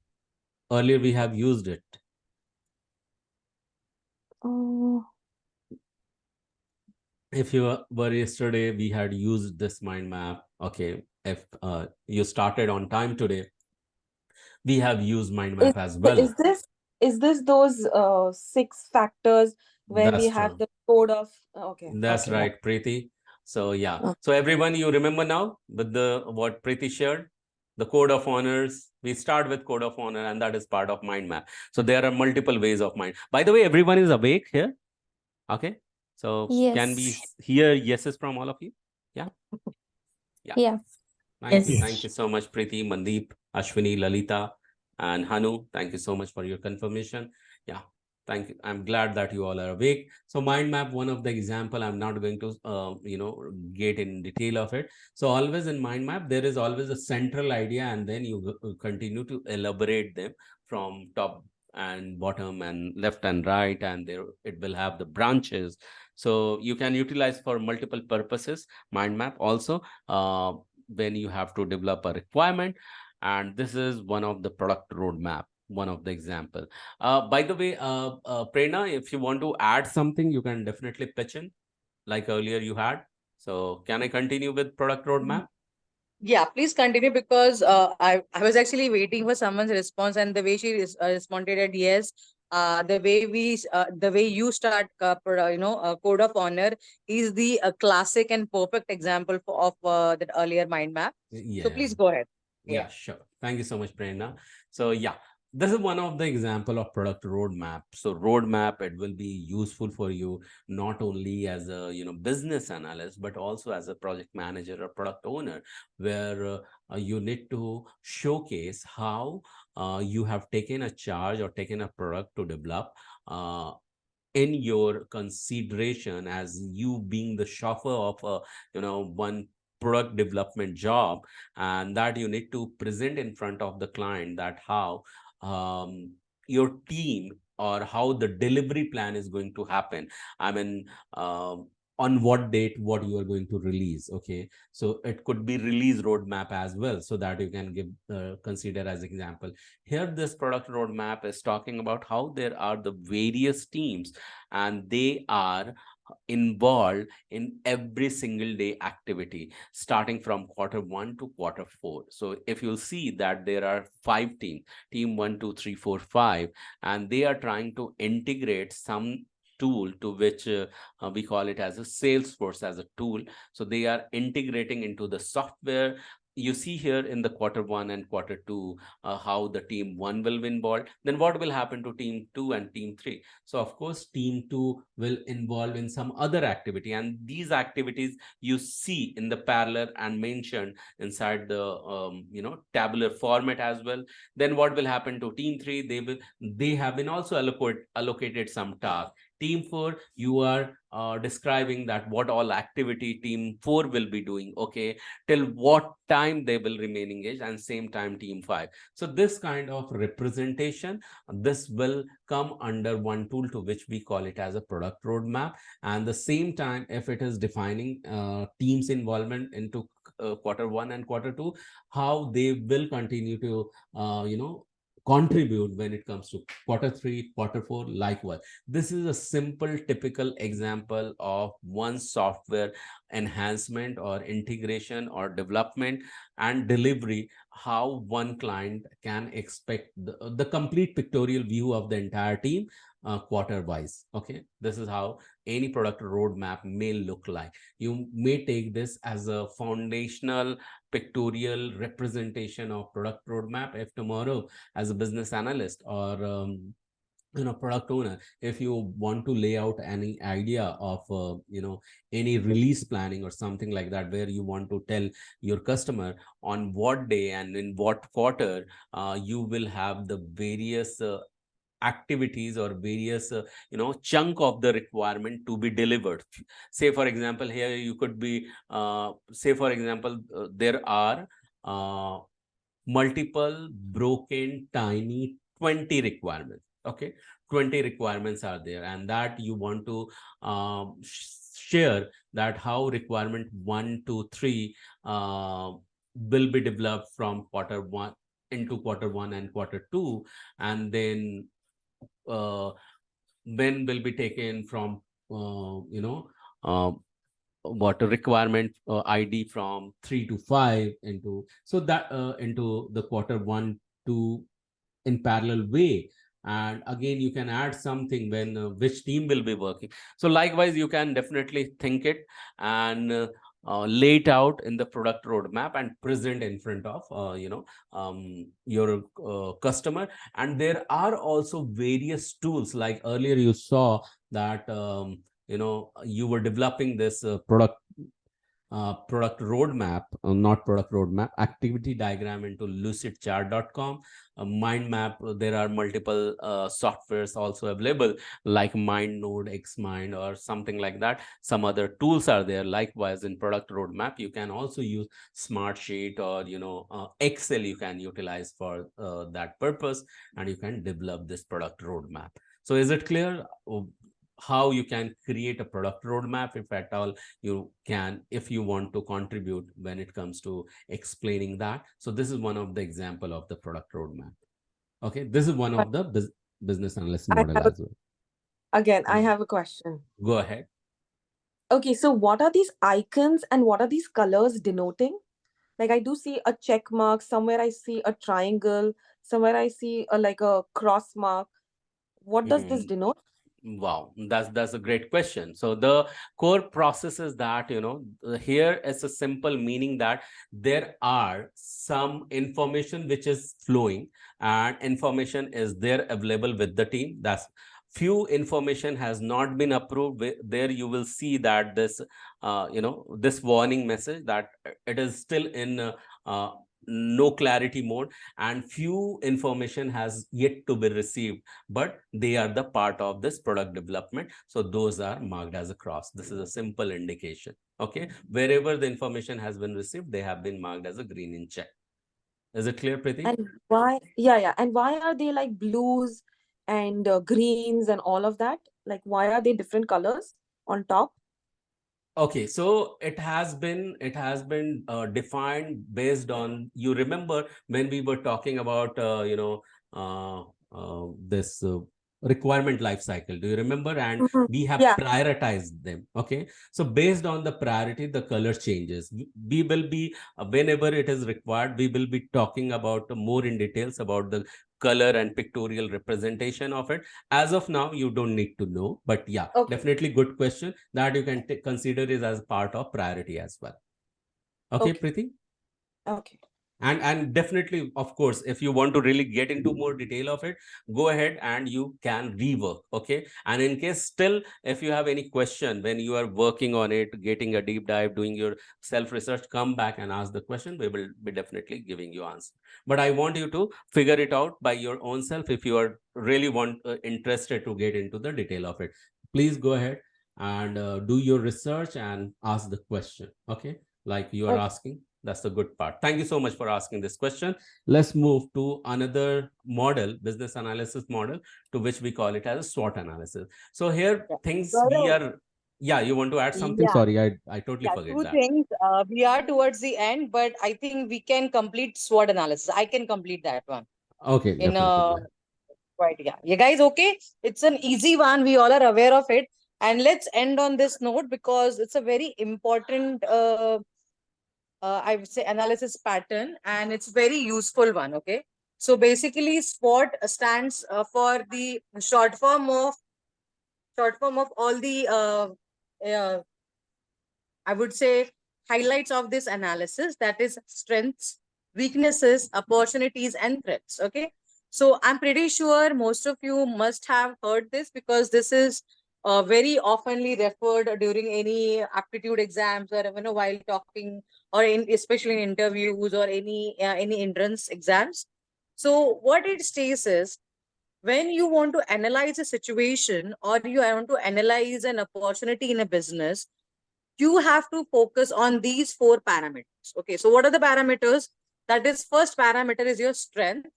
Earlier we have used it. mm. If you were yesterday, we had used this mind map. Okay, if you started on time today, we have used mind Is map as is well. this is this those 6 factors when we That's had true. the code of okay. That's Okay. right, Preeti. So yeah. Uh, So everyone, you remember now with the what Preeti shared, the code of honors. We start with code of honor, and that is part of mind map. So there are multiple ways of mind. By the way, everyone is awake here. Okay. So can we Yes. hear yeses from all of you? Yeah. Yeah. Yeah. Thank you. Yes. Thank you so much, Preeti, Mandeep, Ashwini, Lalita, and Hanu. Thank you so much for your confirmation. Yeah. Thank you. I'm glad that you all are awake. So mind map, one of the example, I'm not going to, get in detail of it. So always in mind map, there is always a central idea, and then you continue to elaborate them from top and bottom and left and right, and there it will have the branches. So you can utilize for multiple purposes mind map also. When you have to develop a requirement, and this is one of the product roadmap, one of the example. By the way, Prerna, if you want to add something, you can definitely pitch in like earlier you had. So can I continue with product roadmap? Yeah, please continue, because I was actually waiting for someone's response, and the way she responded at yes, the way you start code of honor is the classic and perfect example of that earlier mind map. So Yeah. please go ahead. Yeah. Yeah, sure. Thank you so much, Prerna. So yeah, this is one of the example of product roadmap. So roadmap, it will be useful for you not only as a business analyst, but also as a project manager or product owner, where you need to showcase how you have taken a charge or taken a product to develop. In your consideration as you being the chauffeur of a one product development job, and that you need to present in front of the client that how your team or how the delivery plan is going to happen. I mean, on what date what you are going to release. Okay, so it could be release roadmap as well, so that you can give consider as example. Here this product roadmap is talking about how there are the various teams, and they are involved in every single day activity starting from quarter 1 to quarter 4. So if you'll see that there are 5 teams, team 1 2 3 4 5, and they are trying to integrate some tool to which we call it as a Salesforce as a tool. So they are integrating into the software. You see here in the quarter 1 and quarter 2 how the team 1 will be involved. Then what will happen to team 2 and team 3? So of course, team 2 will involve in some other activity, and these activities you see in the parallel and mentioned inside the tabular format as well. Then what will happen to team 3? They have been also allocated some tasks. Team 4, you are describing that what all activity team 4 will be doing. Okay, till what time they will remain engaged, and same time team 5. So this kind of representation, this will come under one tool to which we call it as a product roadmap. And the same time, if it is defining teams involvement into quarter 1 and quarter 2, how they will continue to contribute when it comes to quarter 3, quarter 4, likewise. This is a simple typical example of one software enhancement or integration or development and delivery, how one client can expect the complete pictorial view of the entire team quarter wise. Okay, this is how any product roadmap may look like. You may take this as a foundational pictorial representation of product roadmap. If tomorrow as a business analyst or product owner, if you want to lay out any idea of any release planning or something like that, where you want to tell your customer on what day and in what quarter you will have the various activities or various chunk of the requirement to be delivered. Say for example, here you could be say for example, there are uh, multiple broken tiny 20 requirements. Okay, 20 requirements are there, and that you want to share that how requirement 1 2 3 will be developed from quarter 1 into quarter 1 and quarter 2, and then when will be taken from uh, what a requirement ID from 3 to 5 into, so that into the quarter 1 to in parallel way. And again, you can add something when which team will be working. So likewise, you can definitely think it and lay it out in the product roadmap and present in front of your customer. And there are also various tools, like earlier you saw that you were developing this product roadmap, not product roadmap, activity diagram into lucidchart.com. Mind map, there are multiple softwares also available, like MindNode, XMind, or something like that. Some other tools are there. Likewise, in product roadmap, you can also use Smartsheet or Excel. You can utilize for that purpose, and you can develop this product roadmap. So is it clear how you can create a product roadmap, if at all you can, if you want to contribute when it comes to explaining that? So this is one of the example of the product roadmap. Okay, this is one of the business analyst model as well. Again, I have a question. Go ahead. Okay, so what are these icons and what are these colors denoting? Like, I do see a check mark, somewhere I see a triangle, somewhere I see like a cross mark. What does this denote? Wow, that's a great question. So the core process is that, here is a simple meaning that there are some information which is flowing, and information is there available with the team. That's few information has not been approved. There you will see that this this warning message that it is still in no clarity mode, and few information has yet to be received, but they are the part of this product development. So those are marked as a cross. This is a simple indication. Okay, wherever the information has been received, they have been marked as a green in check. Is it clear, Preeti? And why? Yeah. And why are they like blues and greens and all of that? Like, why are they different colors on top? Okay, so it has been defined based on, you remember when we were talking about this requirement life cycle, do you remember? And Mhm. we have Yeah. prioritized them. Okay, so based on the priority, the color changes. We will be whenever it is required, we will be talking about more in details about the color and pictorial representation of it. As of now, you don't need to know, but yeah, Okay. definitely good question that you can consider is as part of priority as well. Okay, Okay. Preeti? Okay. And definitely, of course, if you want to really get into more detail of it, go ahead and you can rework. Okay, and in case still if you have any question when you are working on it, getting a deep dive, doing your self research, come back and ask the question. We will be definitely giving you answer, but I want you to figure it out by your own self. If you are really interested to get into the detail of it, please go ahead and do your research and ask the question. Okay, like you are Okay. asking. That's the good part. Thank you so much for asking this question. Let's move to another model, business analysis model, to which we call it as a SWOT analysis. So here Yeah. things we Gaurav, are, yeah, you want to add something? yeah, Sorry, I totally yeah, forget two that. things. We are towards the end, but I think we can complete SWOT analysis. I can complete that one Okay, in definitely. a quite, yeah. You guys okay? It's an easy one. We all are aware of it. And let's end on this note because it's a very important I would say analysis pattern, and it's very useful one. Okay, so basically SWOT stands for the short form of all the uh, I would say highlights of this analysis, that is strengths, weaknesses, opportunities, and threats. Okay. So I'm pretty sure most of you must have heard this because this is very oftenly referred during any aptitude exams or while talking or in especially in interviews or any entrance exams. So what it states is when you want to analyze a situation or you want to analyze an opportunity in a business, you have to focus on these four parameters. Okay, so what are the parameters? That is, first parameter is your strength,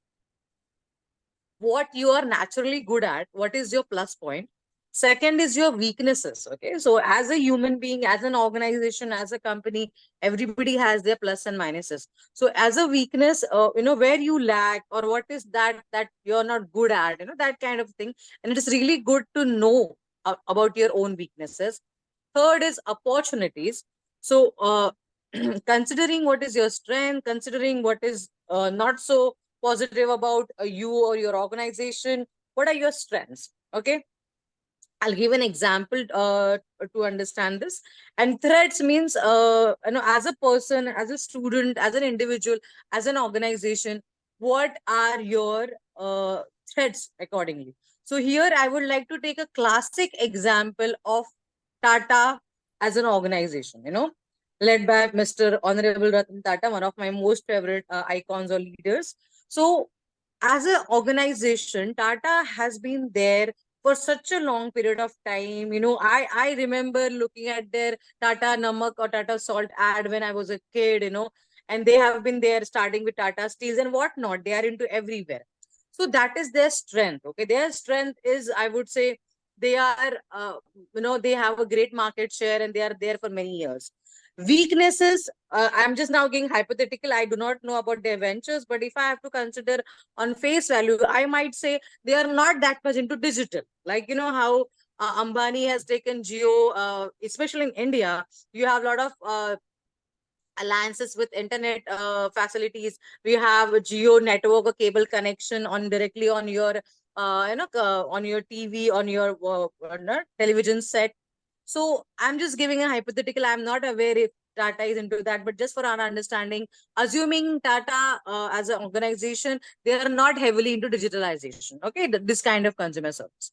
what you are naturally good at, what is your plus point. Second is your weaknesses. Okay, so as a human being, as an organization, as a company, everybody has their plus and minuses. So as a weakness, where you lack or what is that you're not good at, that kind of thing. And it is really good to know about your own weaknesses. Third is opportunities. So, considering what is your strength, considering what is not so positive about you or your organization, what are your strengths? Okay, I'll give an example to understand this. And threats means, as a person, as a student, as an individual, as an organization, what are your threats accordingly? So here I would like to take a classic example of Tata as an organization, led by Mr. Honorable Ratan Tata, one of my most favorite icons or leaders. So as an organization, Tata has been there for such a long period of time. I remember looking at their Tata Namak or Tata Salt ad when I was a kid, and they have been there starting with Tata Steels and whatnot. They are into everywhere. So that is their strength. Okay. Their strength is, I would say, they are, they have a great market share and they are there for many years. Weaknesses, I'm just now getting hypothetical. I do not know about their ventures, but if I have to consider on face value, I might say they are not that much into digital. Like, how Ambani has taken Geo, especially in India, you have a lot of alliances with internet facilities. We have a Geo network, a cable connection on directly on your, on your TV, on your television set. So I'm just giving a hypothetical. I'm not aware if Tata is into that, but just for our understanding, assuming Tata as an organization, they are not heavily into digitalization. Okay, this kind of consumer service.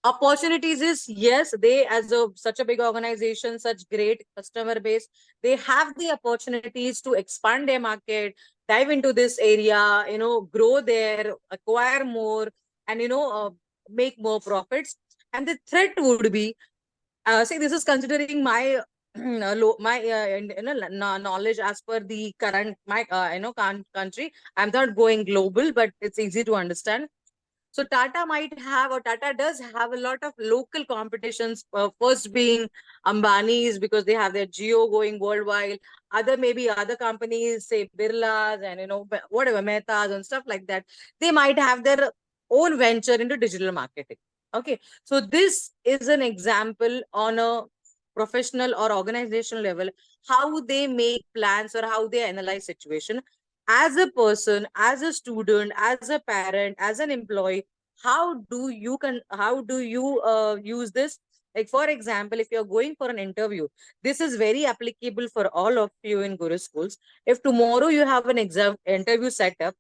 Opportunities is, yes, they as a such a big organization, such great customer base, they have the opportunities to expand their market, dive into this area, grow there, acquire more, and make more profits. And the threat would be, see, this is considering my my knowledge as per the current my country. I'm not going global, but it's easy to understand. So Tata might have, or Tata does have, a lot of local competitions. First being Ambani's, because they have their Geo going worldwide. Other, maybe other companies, say Birlas and whatever Mehtas and stuff like that. They might have their own venture into digital marketing. Okay, so this is an example on a professional or organizational level, how they make plans or how they analyze situation. As a person, as a student, as a parent, as an employee, how do you use this? Like, for example, if you're going for an interview, this is very applicable for all of you in Guru schools. If tomorrow you have an exam interview set up,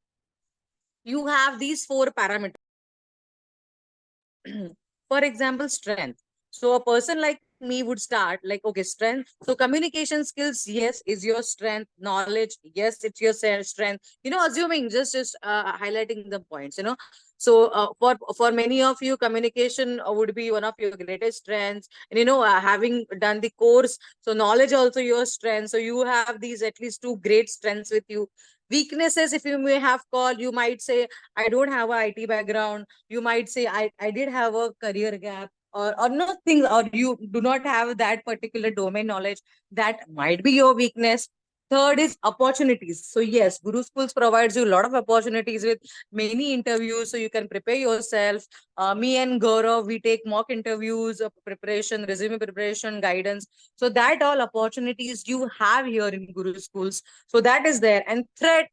you have these four parameters. For example, strength. So a person like me would start like, okay, strength. So communication skills, yes, is your strength. Knowledge, yes, it's your strength. Assuming, just highlighting the points. So for many of you, communication would be one of your greatest strengths. And having done the course, so knowledge also your strength. So you have these at least two great strengths with you. Weaknesses, if you may have called, you might say, I don't have an IT background. You might say, I did have a career gap, or nothing, or you do not have that particular domain knowledge. That might be your weakness. Third is opportunities. So yes, Guru Schools provides you a lot of opportunities with many interviews, so you can prepare yourself. Me and Gaurav, we take mock interviews, preparation, resume preparation, guidance. So that all opportunities you have here in Guru Schools. So that is there. And threat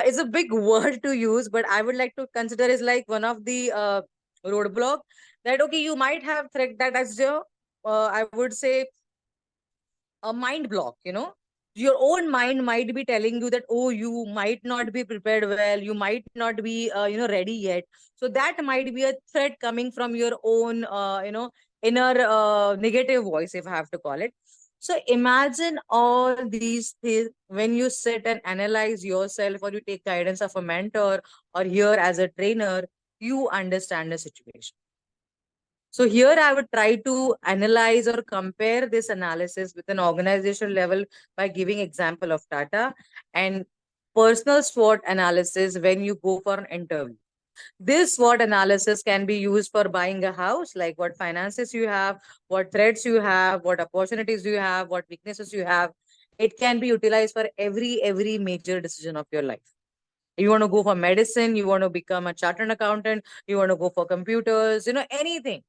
is a big word to use, but I would like to consider is like one of the roadblock, that okay, you might have threat that as your, I would say, a mind block. Your own mind might be telling you that, oh, you might not be prepared well, you might not be ready yet. So that might be a threat coming from your own inner negative voice, if I have to call it. So imagine all these things when you sit and analyze yourself, or you take guidance of a mentor, or here as a trainer, you understand the situation. So here I would try to analyze or compare this analysis with an organizational level by giving example of Tata, and personal SWOT analysis when you go for an interview. This SWOT analysis can be used for buying a house, like what finances you have, what threats you have, what opportunities you have, what weaknesses you have. It can be utilized for every major decision of your life. You want to go for medicine, you want to become a chartered accountant, you want to go for computers, anything.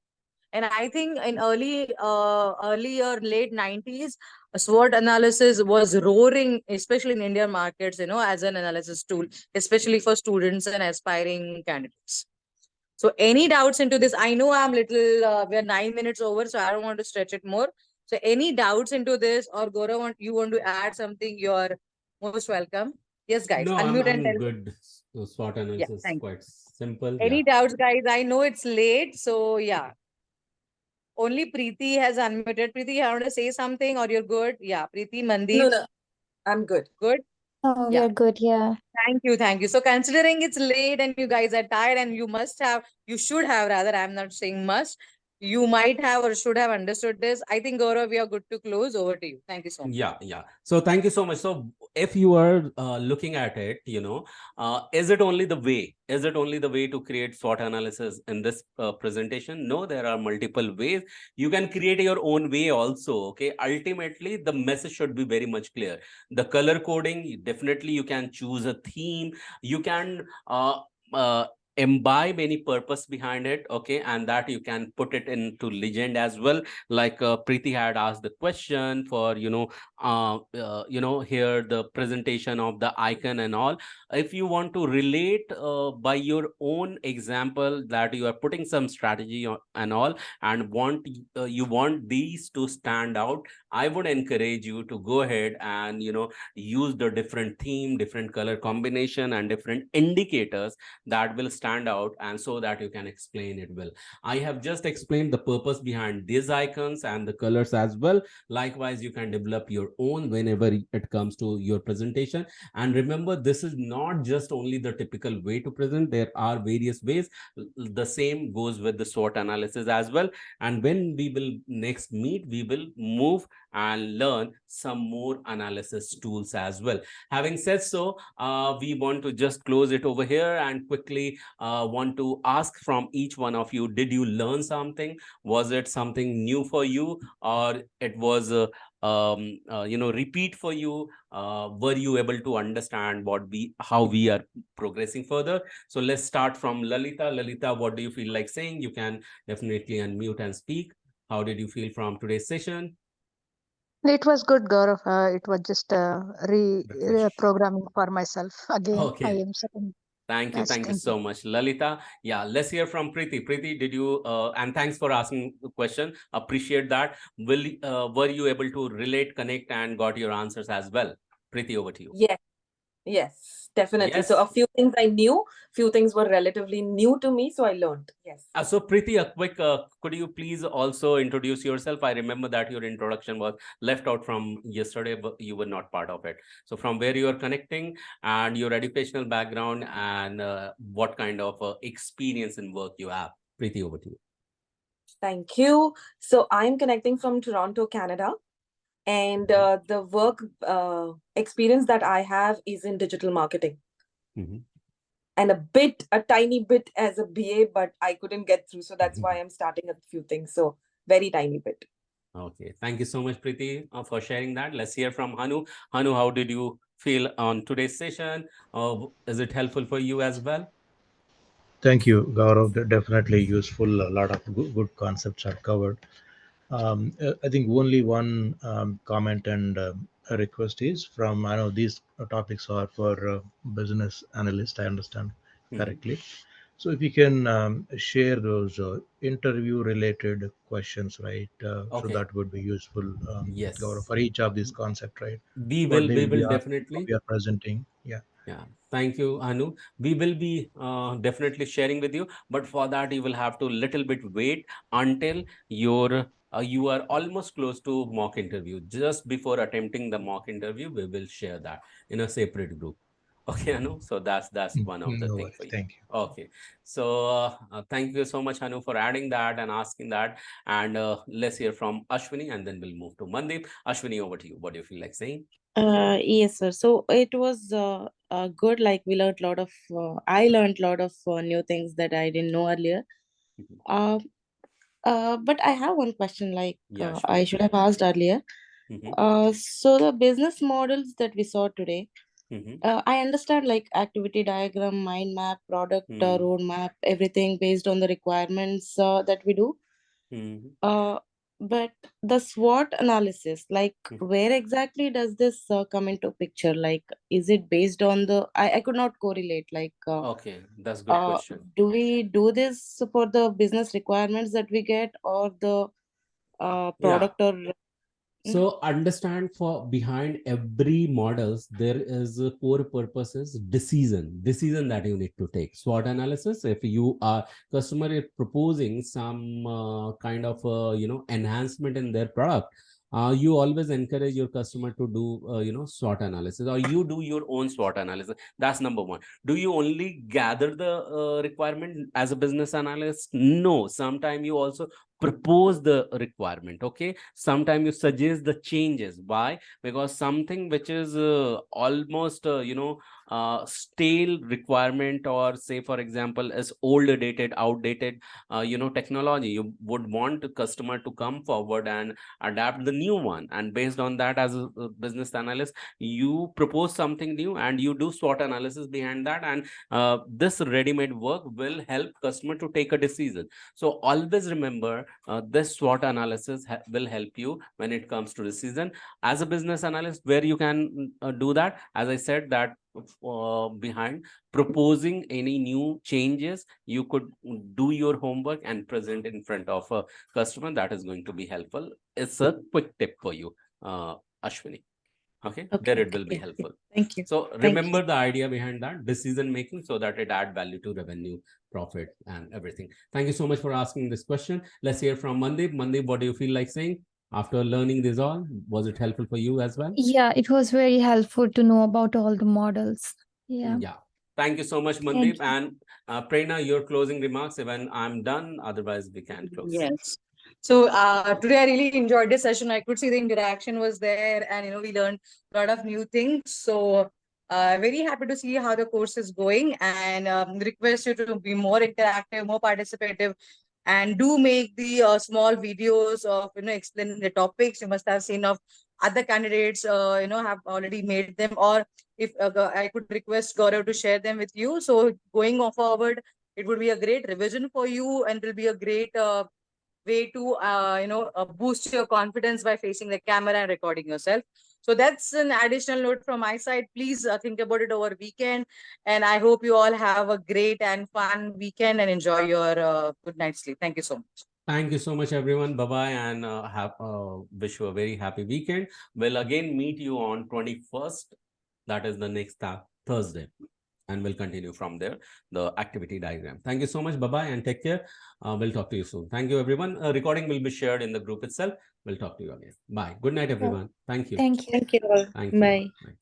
And I think in early or late 90s, SWOT analysis was roaring, especially in Indian markets, as an analysis tool, especially for students and aspiring candidates. So any doubts into this? I know I'm little, we're 9 minutes over, so I don't want to stretch it more. So any doubts into this, or Gaurav, you want to add something? You're most welcome. Yes, guys, No, unmute and I'm tell me. good. So SWOT Yeah, analysis thank you. quite simple. Yeah. Any doubts, guys? I know it's late, so yeah. Only Preeti has unmuted. Preeti, you want to say something, or you're good? Yeah, Preeti, Mandeep, No, I'm good. good. Oh, we Yeah. are good. Yeah. Thank you, thank you. So considering it's late and you guys are tired and you should have rather, I'm not saying must, you might have or should have understood this. I think Gaurav, we are good to close. Over to you. Thank you so much. Yeah. So thank you so much. So if you are looking at it, is it only the way? Is it only the way to create SWOT analysis in this presentation? No, there are multiple ways. You can create your own way also. Okay. Ultimately, the message should be very much clear. The color coding, definitely you can choose a theme. You can imbibe any purpose behind it. Okay. And that you can put it into legend as well. Like Preeti had asked the question for, here the presentation of the icon and all. If you want to relate by your own example that you are putting some strategy and all, and you want these to stand out, I would encourage you to go ahead and use the different theme, different color combination, and different indicators that will stand out, and so that you can explain it well. I have just explained the purpose behind these icons and the colors as well. Likewise, you can develop your own whenever it comes to your presentation. And remember, this is not just only the typical way to present. There are various ways. The same goes with the SWOT analysis as well. And when we will next meet, we will move and learn some more analysis tools as well. Having said so, we want to just close it over here and quickly want to ask from each one of you, did you learn something? Was it something new for you, or it was repeat for you? Were you able to understand how we are progressing further? So let's start from Lalita, what do you feel like saying? You can definitely unmute and speak. How did you feel from today's session? It was good, Gaurav. It was just Refresh. programming for myself. Again, I Okay. am second Thank you. batch. Thank you Thank you. so much, Lalita. Yeah, let's hear from Preeti. Preeti, did you, and thanks for asking the question. Appreciate that. Were you able to relate, connect, and got your answers as well? Preeti, over to you. Yes, definitely. So Yes. a few things I knew, few things were relatively new to me, so I learned. Yes. So Preeti, a quick, could you please also introduce yourself? I remember that your introduction was left out from yesterday, but you were not part of it. So from where you are connecting, and your educational background, and what kind of experience in work you have. Preeti, over to you. Thank you. So I'm connecting from Toronto, Canada, and the work experience that I have is in digital marketing. Mhm. And a tiny bit as a BA, but I couldn't get through. So that's why I'm starting a few things. So very tiny bit. Okay. Thank you so much, Preeti, for sharing that. Let's hear from Hanu. Hanu, how did you feel on today's session? Is it helpful for you as well? Thank you, Gaurav. Definitely useful. A lot of good concepts are covered. I think only one comment and a request is from, I know these topics are for business analyst, I understand Mhm. correctly. So if you can share those interview related questions, right? So Okay. that would be useful, Gaurav, Yes. for each of these concept, right? We What will, they we will be will asking, what definitely. we are presenting. Yeah. Yeah, thank you, Anu. We will be definitely sharing with you, but for that you will have to little bit wait until you are almost close to mock interview. Just before attempting the mock interview, we will share that in a separate group. Okay, Anu. So that's one of the No thing worries. for you. Thank you. Okay, so thank you so much, Anu, for adding that and asking that. And let's hear from Ashwini, and then we'll move to Mandeep. Ashwini, over to you. What do you feel like saying? Yes, sir. So it was good. Like we learned a lot of, I learned a lot of new things that I didn't know earlier. Mhm. Uh, but I have one question. Like Yeah, I sure. should have asked earlier. Mhm. So the business models that we saw today, Mhm. I understand like activity diagram, mind map, product Mhm. roadmap, everything based on the requirements that we do. Mhm. Uh, But the SWOT analysis, like Mhm. where exactly does this come into picture? Like, is it based on the? I could not correlate. Like, Okay, that's a good question. do we do this for the business requirements that we get, or the Yeah. product or? So understand, for behind every models, there is a core purposes, decision that you need to take. SWOT analysis. If you are customer is proposing some kind of enhancement in their product, you always encourage your customer to do SWOT analysis, or you do your own SWOT analysis. That's number one. Do you only gather the requirement as a business analyst? No. Sometimes you also propose the requirement. Okay, sometimes you suggest the changes. Why? Because something which is almost stale requirement, or say for example is old, dated, outdated technology, you would want the customer to come forward and adapt the new one, and based on that, as a business analyst, you propose something new and you do SWOT analysis behind that, and this ready-made work will help customer to take a decision. So always remember, this SWOT analysis will help you when it comes to decision. As a business analyst, where you can do that, as I said, that behind proposing any new changes, you could do your homework and present in front of a customer. That is going to be helpful. It's a quick tip for you, Ashwini. Okay, there it will be helpful. Thank you. So Thank remember you. the idea behind that decision making, so that it add value to revenue, profit, and everything. Thank you so much for asking this question. Let's hear from Mandeep. Mandeep, what do you feel like saying after learning this all? Was it helpful for you as well? Yeah, it was very helpful to know about all the models. Yeah. Yeah. Thank you so much, Thank Mandeep. you. And Prerna, your closing remarks when I'm done. Otherwise, we can close. Yes. So today I really enjoyed this session. I could see the interaction was there, and we learned a lot of new things. So very happy to see how the course is going, and request you to be more interactive, more participative, and do make the small videos of explaining the topics. You must have seen of other candidates have already made them, or if I could request Gaurav to share them with you. So going forward, it would be a great revision for you, and it will be a great way to boost your confidence by facing the camera and recording yourself. So that's an additional note from my side. Please think about it over weekend, and I hope you all have a great and fun weekend and enjoy your good night's sleep. Thank you so much. Thank you so much, everyone. Bye-bye, and wish you a very happy weekend. We'll again meet you on 21st. That is the next Thursday. And we'll continue from there, the activity diagram. Thank you so much. Bye-bye and take care. We'll talk to you soon. Thank you, everyone. A recording will be shared in the group itself. We'll talk to you again. Bye. Good night, everyone. Thank you. Thank you. Thank you all. Thank you. Bye. Bye.